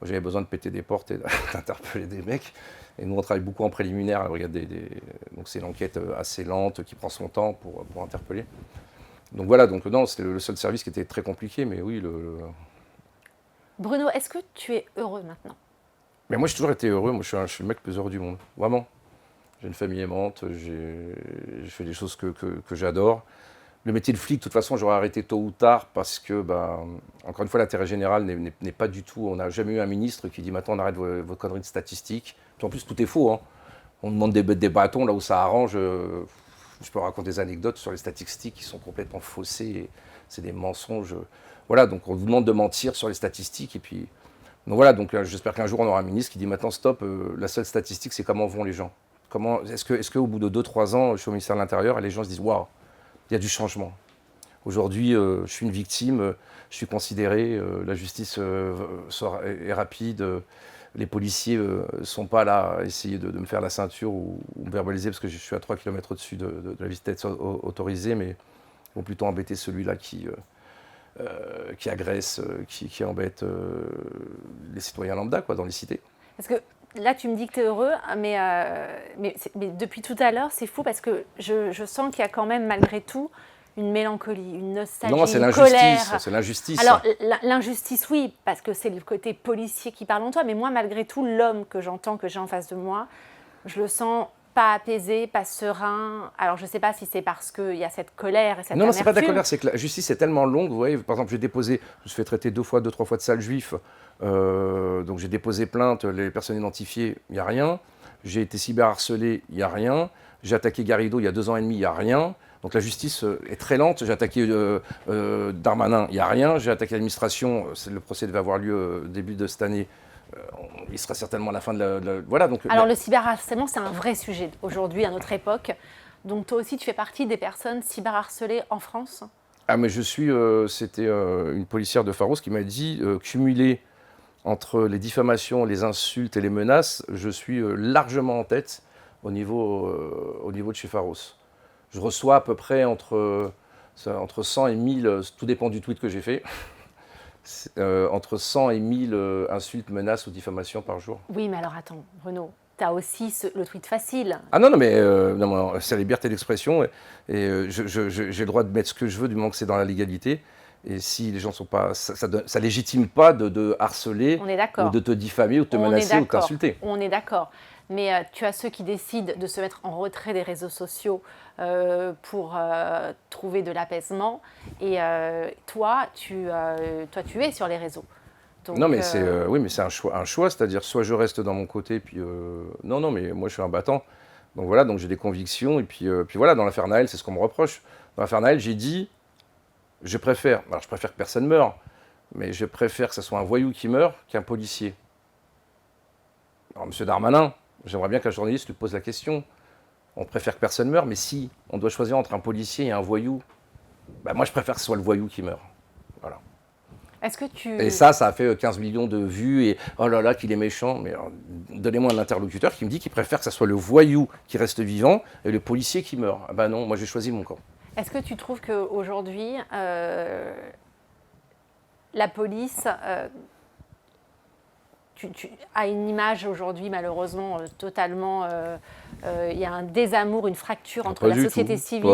J'avais besoin de péter des portes et d'interpeller des mecs, et nous on travaille beaucoup en préliminaire à la brigade donc c'est l'enquête assez lente, qui prend son temps pour interpeller. Donc voilà, non, c'était le seul service qui était très compliqué, mais oui, Bruno, est-ce que tu es heureux maintenant? Mais moi, j'ai toujours été heureux. Moi, je suis le mec le plus heureux du monde. Vraiment. J'ai une famille aimante. Je fais des choses que j'adore. Le métier de flic, de toute façon, j'aurais arrêté tôt ou tard parce que, encore une fois, l'intérêt général n'est pas du tout... On n'a jamais eu un ministre qui dit « Maintenant, on arrête vos conneries de statistiques. » En plus, tout est faux. Hein. On demande des bâtons là où ça arrange. Je peux raconter des anecdotes sur les statistiques qui sont complètement faussées. C'est des mensonges. Voilà, donc on vous demande de mentir sur les statistiques. Et puis, donc voilà, donc j'espère qu'un jour on aura un ministre qui dit maintenant stop, la seule statistique c'est comment vont les gens. Est-ce qu'au bout de 2-3 ans, je suis au ministère de l'Intérieur et les gens se disent waouh, il y a du changement. Aujourd'hui, je suis une victime, je suis considéré, la justice est rapide, les policiers ne sont pas là à essayer de me faire la ceinture ou me verbaliser parce que je suis à 3 km au-dessus de la vitesse autorisée, mais ils vont plutôt embêter celui-là qui agresse, qui embête les citoyens lambda quoi, dans les cités. Parce que là, tu me dis que tu es heureux, mais depuis tout à l'heure, c'est fou parce que je sens qu'il y a quand même, malgré tout, une mélancolie, une nostalgie, non, c'est une colère. C'est l'injustice. Alors, l'injustice, oui, parce que c'est le côté policier qui parle en toi, mais moi, malgré tout, l'homme que j'entends, que j'ai en face de moi, je le sens pas apaisé, pas serein. Alors, je ne sais pas si c'est parce qu'il y a cette colère et cette Non, amertume. c'est pas de la colère, c'est que la justice est tellement longue. Vous voyez, par exemple, je me suis fait traiter 2-3 fois de sale juif. Donc j'ai déposé plainte, les personnes identifiées, il n'y a rien. J'ai été cyberharcelé, il n'y a rien. J'ai attaqué Garrido il y a 2 ans et demi, il n'y a rien. Donc la justice est très lente. J'ai attaqué Darmanin, il n'y a rien. J'ai attaqué l'administration, le procès devait avoir lieu début de cette année. Il sera certainement à la fin de la... Voilà, donc, Alors le cyberharcèlement, c'est un vrai sujet aujourd'hui, à notre époque. Donc toi aussi, tu fais partie des personnes cyberharcelées en France? Ah mais c'était une policière de Pharos qui m'a dit, cumulé entre les diffamations, les insultes et les menaces, je suis largement en tête au niveau de chez Pharos. Je reçois à peu près entre 100 et 1000, tout dépend du tweet que j'ai fait, entre 100 et 1000 insultes, menaces ou diffamations par jour. Oui, mais alors attends, Renaud, tu as aussi le tweet facile. Ah non, non, mais non, c'est la liberté d'expression et j'ai le droit de mettre ce que je veux du moment que c'est dans la légalité. Et si les gens sont pas, ça légitime pas de harceler ou de te diffamer ou de te menacer ou de t'insulter. On est d'accord. Mais tu as ceux qui décident de se mettre en retrait des réseaux sociaux pour trouver de l'apaisement. Et toi, tu es sur les réseaux. Donc, non, mais oui, mais c'est un choix, c'est-à-dire soit je reste dans mon côté, puis non, mais moi je suis un battant. Donc voilà, donc j'ai des convictions, et puis voilà, dans l'affaire Naël, c'est ce qu'on me reproche. Dans l'affaire Naël, j'ai dit, je préfère que personne meure, mais je préfère que ce soit un voyou qui meure qu'un policier. Alors, monsieur Darmanin, j'aimerais bien qu'un journaliste lui pose la question. On préfère que personne meure, mais si on doit choisir entre un policier et un voyou, bah moi je préfère que ce soit le voyou qui meurt. Voilà. Et ça a fait 15 millions de vues, et oh là là, qu'il est méchant. Mais donnez-moi un interlocuteur qui me dit qu'il préfère que ce soit le voyou qui reste vivant et le policier qui meurt. Ah ben non, moi j'ai choisi mon camp. Est-ce que tu trouves qu'aujourd'hui, la police a une image aujourd'hui malheureusement totalement... il y a un désamour, une fracture entre la société civile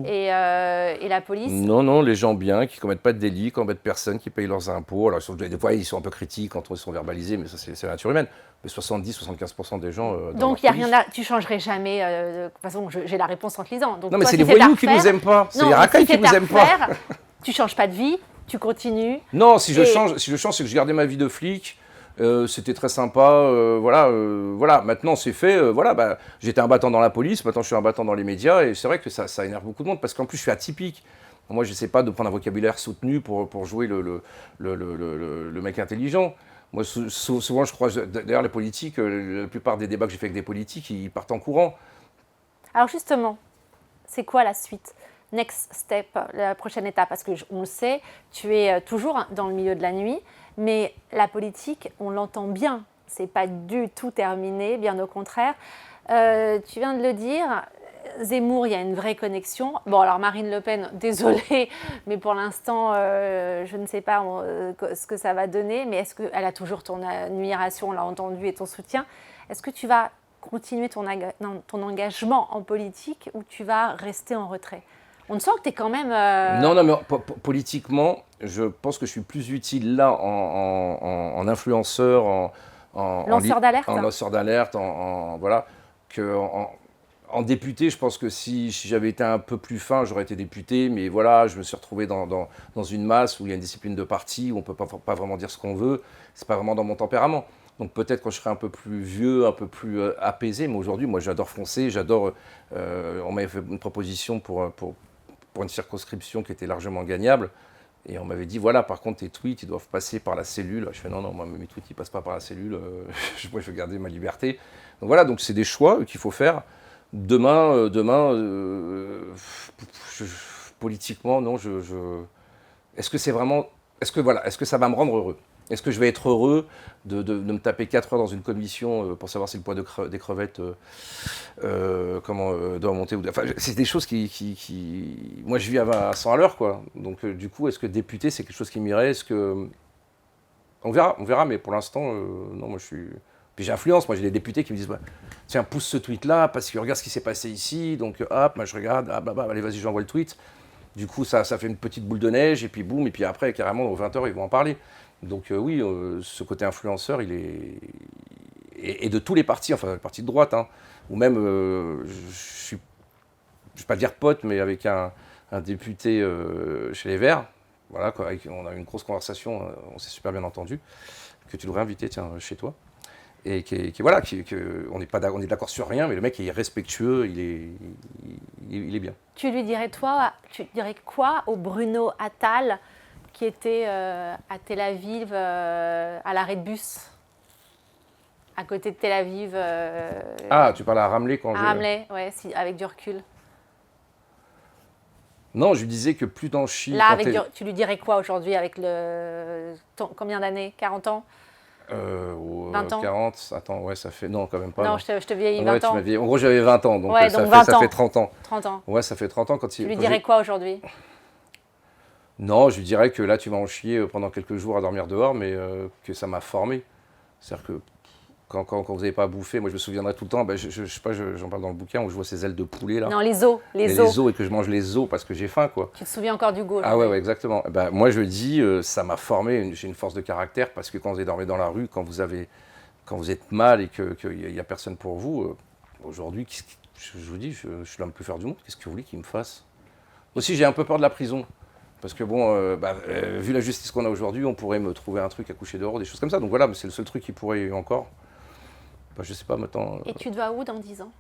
et la police? Non, les gens bien, qui ne commettent pas de délits, qui n'embêtent personne, qui payent leurs impôts. Alors, des fois, ils sont un peu critiques quand ils sont verbalisés, mais ça, c'est la nature humaine. Mais 70-75% des gens... Donc, il n'y a rien tu ne changerais jamais... de toute façon, j'ai la réponse en te lisant. Donc, non, mais c'est les voyous qui ne nous aiment pas. C'est les racailles qui ne nous aiment pas. Tu ne changes pas de vie, tu continues. Non, si je change, c'est que je gardais ma vie de flic. C'était très sympa, voilà. Maintenant c'est fait, j'étais un battant dans la police, maintenant je suis un battant dans les médias, et c'est vrai que ça énerve beaucoup de monde, parce qu'en plus je suis atypique. Moi je n'essaie pas de prendre un vocabulaire soutenu pour jouer le mec intelligent. Moi souvent je crois, d'ailleurs les politiques, la plupart des débats que j'ai fait avec des politiques, ils partent en courant. Alors justement, c'est quoi la suite? Next step, la prochaine étape, parce qu'on le sait, tu es toujours dans le milieu de la nuit, mais la politique, on l'entend bien, c'est pas du tout terminé, bien au contraire. Tu viens de le dire, Zemmour, il y a une vraie connexion. Bon, alors Marine Le Pen, désolée, mais pour l'instant, je ne sais pas ce que ça va donner, mais est-ce qu'elle a toujours ton admiration, on l'a entendu, et ton soutien? Est-ce que tu vas continuer ton engagement en politique ou tu vas rester en retrait? On sent que tu es quand même... Non, mais politiquement, je pense que je suis plus utile là en influenceur, lanceur d'alerte. En lanceur d'alerte, voilà, en député. Je pense que si j'avais été un peu plus fin, j'aurais été député. Mais voilà, je me suis retrouvé dans une masse où il y a une discipline de parti, où on ne peut pas vraiment dire ce qu'on veut. C'est pas vraiment dans mon tempérament. Donc peut-être quand je serai un peu plus vieux, un peu plus apaisé. Mais aujourd'hui, moi, j'adore foncer. On m'avait fait une proposition pour une circonscription qui était largement gagnable. Et on m'avait dit, voilà, par contre, tes tweets, ils doivent passer par la cellule. Je fais, non, moi, mes tweets, ils ne passent pas par la cellule. Moi, je veux garder ma liberté. Donc voilà, donc c'est des choix qu'il faut faire. Demain, politiquement, non, est-ce que c'est vraiment... Est-ce que ça va me rendre heureux? Est-ce que je vais être heureux de me taper 4 heures dans une commission pour savoir si le poids des crevettes doit monter enfin, c'est des choses qui... Moi, je vis à 100 à l'heure, quoi. Donc, du coup, est-ce que député, c'est quelque chose qui m'irait? On verra, mais pour l'instant, non, moi, je suis... Puis j'influence, moi, j'ai des députés qui me disent, tiens, pousse ce tweet-là, parce que regarde ce qui s'est passé ici, donc hop, moi, je regarde, allez, vas-y, j'envoie le tweet. Du coup, ça fait une petite boule de neige, et puis boum, et puis après, carrément, aux 20h, ils vont en parler. Donc oui, ce côté influenceur, il est... Et de tous les partis, enfin les partis de droite, hein, ou même, je ne vais pas dire pote, mais avec un député chez les Verts, voilà, quoi, on a eu une grosse conversation, on s'est super bien entendu, que tu devrais inviter, tiens, chez toi. Et voilà, on est d'accord sur rien, mais le mec est respectueux, il est bien. Tu dirais quoi au Bruno Attal qui était à Tel Aviv, à l'arrêt de bus, à côté de Tel Aviv. Ah, tu parles à Ramley quand à Ramley, ouais, avec du recul. Non, je lui disais que plus dans Chi... Là, tu lui dirais quoi aujourd'hui avec combien d'années? 40 ans 20 ans 40, attends, ouais, ça fait... Non, quand même pas. Non, je te vieillis 20 ans. En gros, j'avais 20 ans, donc, ouais, ça fait 30 ans. 30 ans. Ouais, ça fait 30 ans. Tu lui dirais quoi aujourd'hui? Non, je lui dirais que là, tu vas en chier pendant quelques jours à dormir dehors, mais que ça m'a formé. C'est-à-dire que quand vous n'avez pas à bouffer, moi je me souviendrai tout le temps, je sais pas, j'en parle dans le bouquin où je vois ces ailes de poulet là. Non, les os. Les os et que je mange les os parce que j'ai faim, quoi. Tu te souviens encore du goût? Ah ouais, exactement. Moi je dis, ça m'a formé, j'ai une force de caractère parce que quand vous dormez dans la rue, quand vous êtes mal et qu'il n'y a personne pour vous, aujourd'hui, je vous dis, je suis l'homme le plus fort du monde, qu'est-ce que vous voulez qu'il me fasse? Aussi, j'ai un peu peur de la prison. Parce que bon, vu la justice qu'on a aujourd'hui, on pourrait me trouver un truc à coucher dehors, des choses comme ça. Donc voilà, c'est le seul truc qui pourrait encore. Je sais pas maintenant. Et tu te vas où dans 10 ans?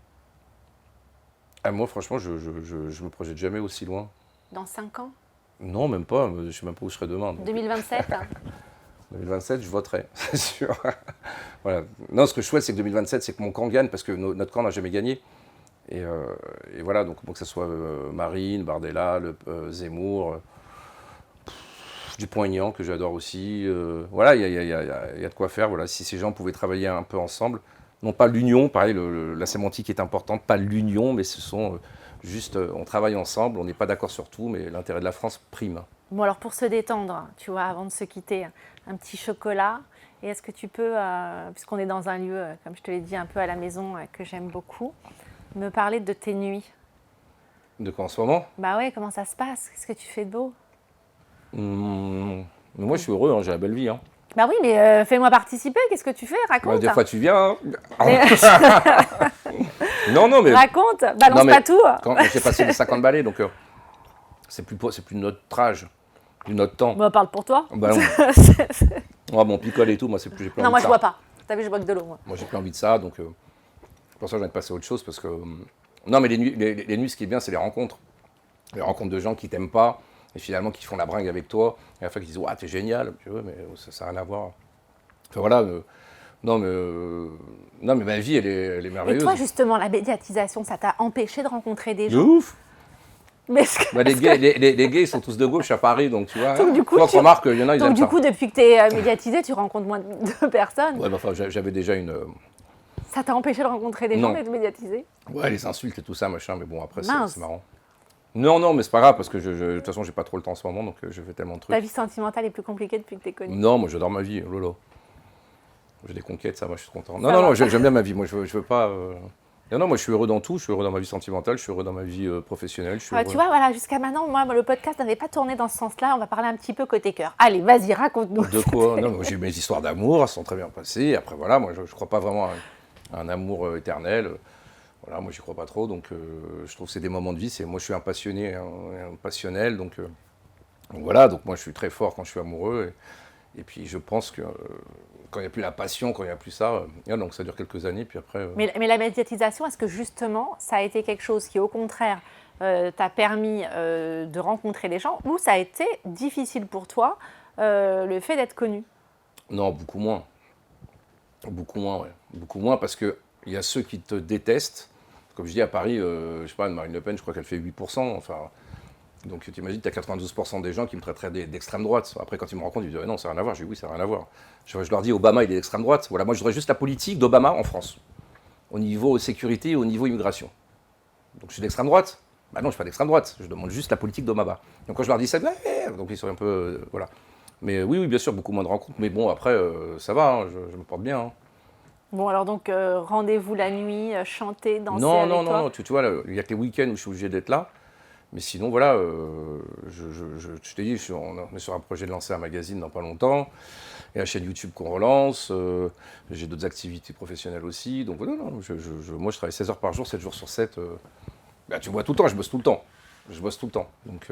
Moi, franchement, je me projette jamais aussi loin. Dans 5 ans? Non, même pas. Je sais même pas où je serai demain. Donc. 2027 2027, je voterai, c'est sûr. Voilà. Non, ce que je souhaite, c'est que 2027, c'est que mon camp gagne, parce que notre camp n'a jamais gagné. Et voilà, donc que ce soit Marine, Bardella, Zemmour, Dupont-Aignan, que j'adore aussi. Voilà, il y a de quoi faire. Voilà. Si ces gens pouvaient travailler un peu ensemble, non pas l'union, pareil, la sémantique est importante, pas l'union, mais ce sont juste, on travaille ensemble, on n'est pas d'accord sur tout, mais l'intérêt de la France prime. Bon, alors pour se détendre, tu vois, avant de se quitter, un petit chocolat. Et est-ce que tu peux, puisqu'on est dans un lieu, comme je te l'ai dit, un peu à la maison, que j'aime beaucoup, me parler de tes nuits? De quoi en ce moment? Bah ouais, comment ça se passe? Qu'est-ce que tu fais de beau? Moi, je suis heureux, j'ai la belle vie. Bah oui, mais fais-moi participer, qu'est-ce que tu fais? Raconte. Des fois, tu viens. Mais... non, mais... Raconte, balance pas tout. J'ai passé les 50 balais, donc c'est plus notre âge, plus notre temps. Bah, parle pour toi. Bah, bon, picole et tout, moi, c'est plus... Non, moi, je bois pas. T'as vu, je bois que de l'eau, moi. Moi, j'ai plus envie de ça, donc pour ça, j'ai envie de passer à autre chose, parce que... non, mais les nuits, ce qui est bien, c'est les rencontres. Les rencontres de gens qui t'aiment pas, et finalement qui font la bringue avec toi, et à la fin qui disent « Ouah, t'es génial », mais ça n'a rien à voir. Enfin voilà, non mais ma vie, elle est merveilleuse. Et toi, justement, la médiatisation, ça t'a empêché de rencontrer des gens? De ouf. Mais les gays, ils sont tous de gauche à Paris, donc tu vois, donc, du coup, tu remarques qu'il y en a, ils aiment ça. Donc du coup, depuis que tu es médiatisé, tu rencontres moins de personnes. Ouais, enfin, j'avais déjà une... Ça t'a empêché de rencontrer des gens et de médiatiser? Ouais, les insultes et tout ça, machin, mais bon, après, c'est marrant. Non, mais c'est pas grave, parce que de toute façon, j'ai pas trop le temps en ce moment, donc je fais tellement de trucs. Ta vie sentimentale est plus compliquée depuis que t'es connue? Non, moi, j'adore ma vie, lolo. J'ai des conquêtes, ça, moi, je suis content. Non, j'aime bien ma vie, moi, je veux pas... Non, moi, je suis heureux dans tout, je suis heureux dans ma vie sentimentale, je suis heureux dans ma vie professionnelle. Tu vois, voilà, jusqu'à maintenant, moi, le podcast n'avait pas tourné dans ce sens-là, on va parler un petit peu côté cœur. Allez, vas-y, raconte-nous. De quoi? Non, moi, j'ai eu mes histoires d'amour, elles sont très bien passées, après, voilà, moi, je crois pas vraiment à un amour éternel. Voilà, moi, j'y crois pas trop, donc je trouve que c'est des moments de vie. Moi, je suis un passionné, un passionnel, donc voilà. Donc moi, je suis très fort quand je suis amoureux. Et puis, je pense que quand il n'y a plus la passion, quand il n'y a plus ça, donc ça dure quelques années, puis après... Mais la médiatisation, est-ce que justement, ça a été quelque chose qui, au contraire, t'a permis de rencontrer des gens, ou ça a été difficile pour toi, le fait d'être connu? Non, beaucoup moins. Beaucoup moins, ouais. Beaucoup moins, parce qu'il y a ceux qui te détestent. Comme je dis, à Paris, je sais pas, Marine Le Pen, je crois qu'elle fait 8%. Enfin, donc tu imagines, tu as 92% des gens qui me traiteraient d'extrême droite. Après, quand ils me rencontrent, ils me disent non, ça n'a rien à voir. Je dis oui, ça n'a rien à voir. Je leur dis, Obama, il est d'extrême droite. Voilà, moi, je voudrais juste la politique d'Obama en France, au niveau sécurité et au niveau immigration. Donc je suis d'extrême droite? Bah non, je ne suis pas d'extrême droite. Je demande juste la politique d'Obama. Donc quand je leur dis ça, donc ils sont un peu. Voilà. Mais oui, bien sûr, beaucoup moins de rencontres. Mais bon, après, ça va, hein, je me porte bien. Hein. Bon, alors donc, rendez-vous la nuit, chanter, danser avec toi? Non, tu vois, il n'y a que les week-ends où je suis obligé d'être là. Mais sinon, voilà, je t'ai dit, on est sur un projet de lancer un magazine dans pas longtemps, et la chaîne YouTube qu'on relance, j'ai d'autres activités professionnelles aussi, donc voilà, non, moi je travaille 16 heures par jour, 7 jours sur 7, bah, tu me vois tout le temps, je bosse tout le temps. Je bosse tout le temps. Donc,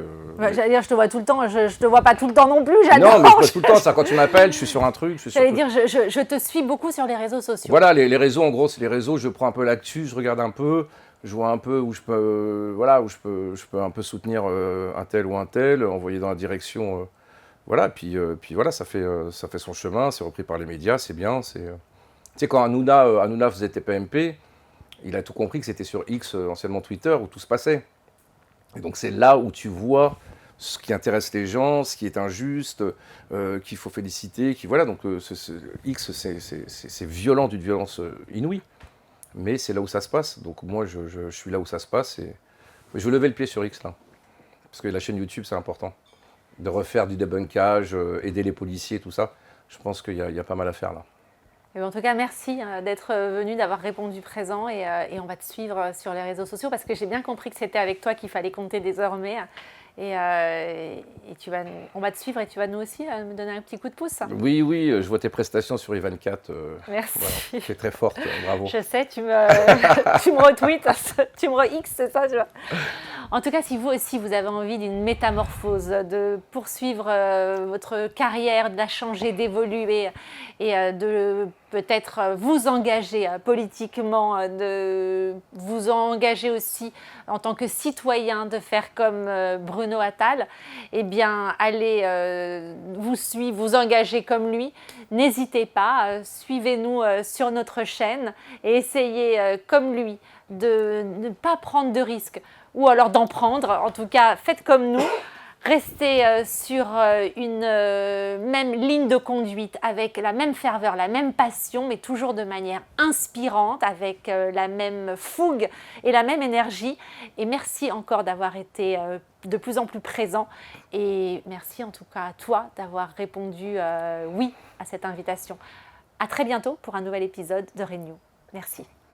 j'allais dire, je te vois tout le temps, je te vois pas tout le temps non plus, j'adore. Non, mais je bosse tout le temps, ça, quand tu m'appelles, je suis sur un truc. J'allais dire, je te suis beaucoup sur les réseaux sociaux. Voilà, les réseaux, en gros, c'est les réseaux, je prends un peu l'actu, je regarde un peu, je vois un peu où je peux, voilà, où je peux un peu soutenir un tel ou un tel, envoyer dans la direction, voilà, puis voilà, ça fait son chemin, c'est repris par les médias, c'est bien. Tu sais, quand Hanouna faisait TPMP, il a tout compris que c'était sur X, anciennement Twitter, où tout se passait. Et donc c'est là où tu vois ce qui intéresse les gens, ce qui est injuste, qu'il faut féliciter, voilà. Donc X, c'est violent, d'une violence inouïe, mais c'est là où ça se passe. Donc moi, je suis là où ça se passe, et je veux lever le pied sur X là, parce que la chaîne YouTube, c'est important, de refaire du débunkage, aider les policiers, tout ça. Je pense qu'il y a pas mal à faire là. Et en tout cas, merci d'être venu, d'avoir répondu présent, et on va te suivre sur les réseaux sociaux parce que j'ai bien compris que c'était avec toi qu'il fallait compter désormais. Et on va te suivre et tu vas nous aussi me donner un petit coup de pouce. Oui, je vois tes prestations sur I24. Merci. Voilà, tu es très forte, bravo. Je sais, tu me retweets, tu me re-X, c'est ça, tu vois. En tout cas, si vous aussi, vous avez envie d'une métamorphose, de poursuivre votre carrière, de la changer, d'évoluer et de peut-être vous engager politiquement, de vous engager aussi en tant que citoyen, de faire comme Bruno Attal, eh bien, allez vous suivre, vous engager comme lui. N'hésitez pas, suivez-nous sur notre chaîne et essayez comme lui de ne pas prendre de risques ou alors d'en prendre. En tout cas, faites comme nous. Restez sur une même ligne de conduite avec la même ferveur, la même passion, mais toujours de manière inspirante, avec la même fougue et la même énergie. Et merci encore d'avoir été de plus en plus présent. Et merci en tout cas à toi d'avoir répondu oui à cette invitation. À très bientôt pour un nouvel épisode de Renew. Merci.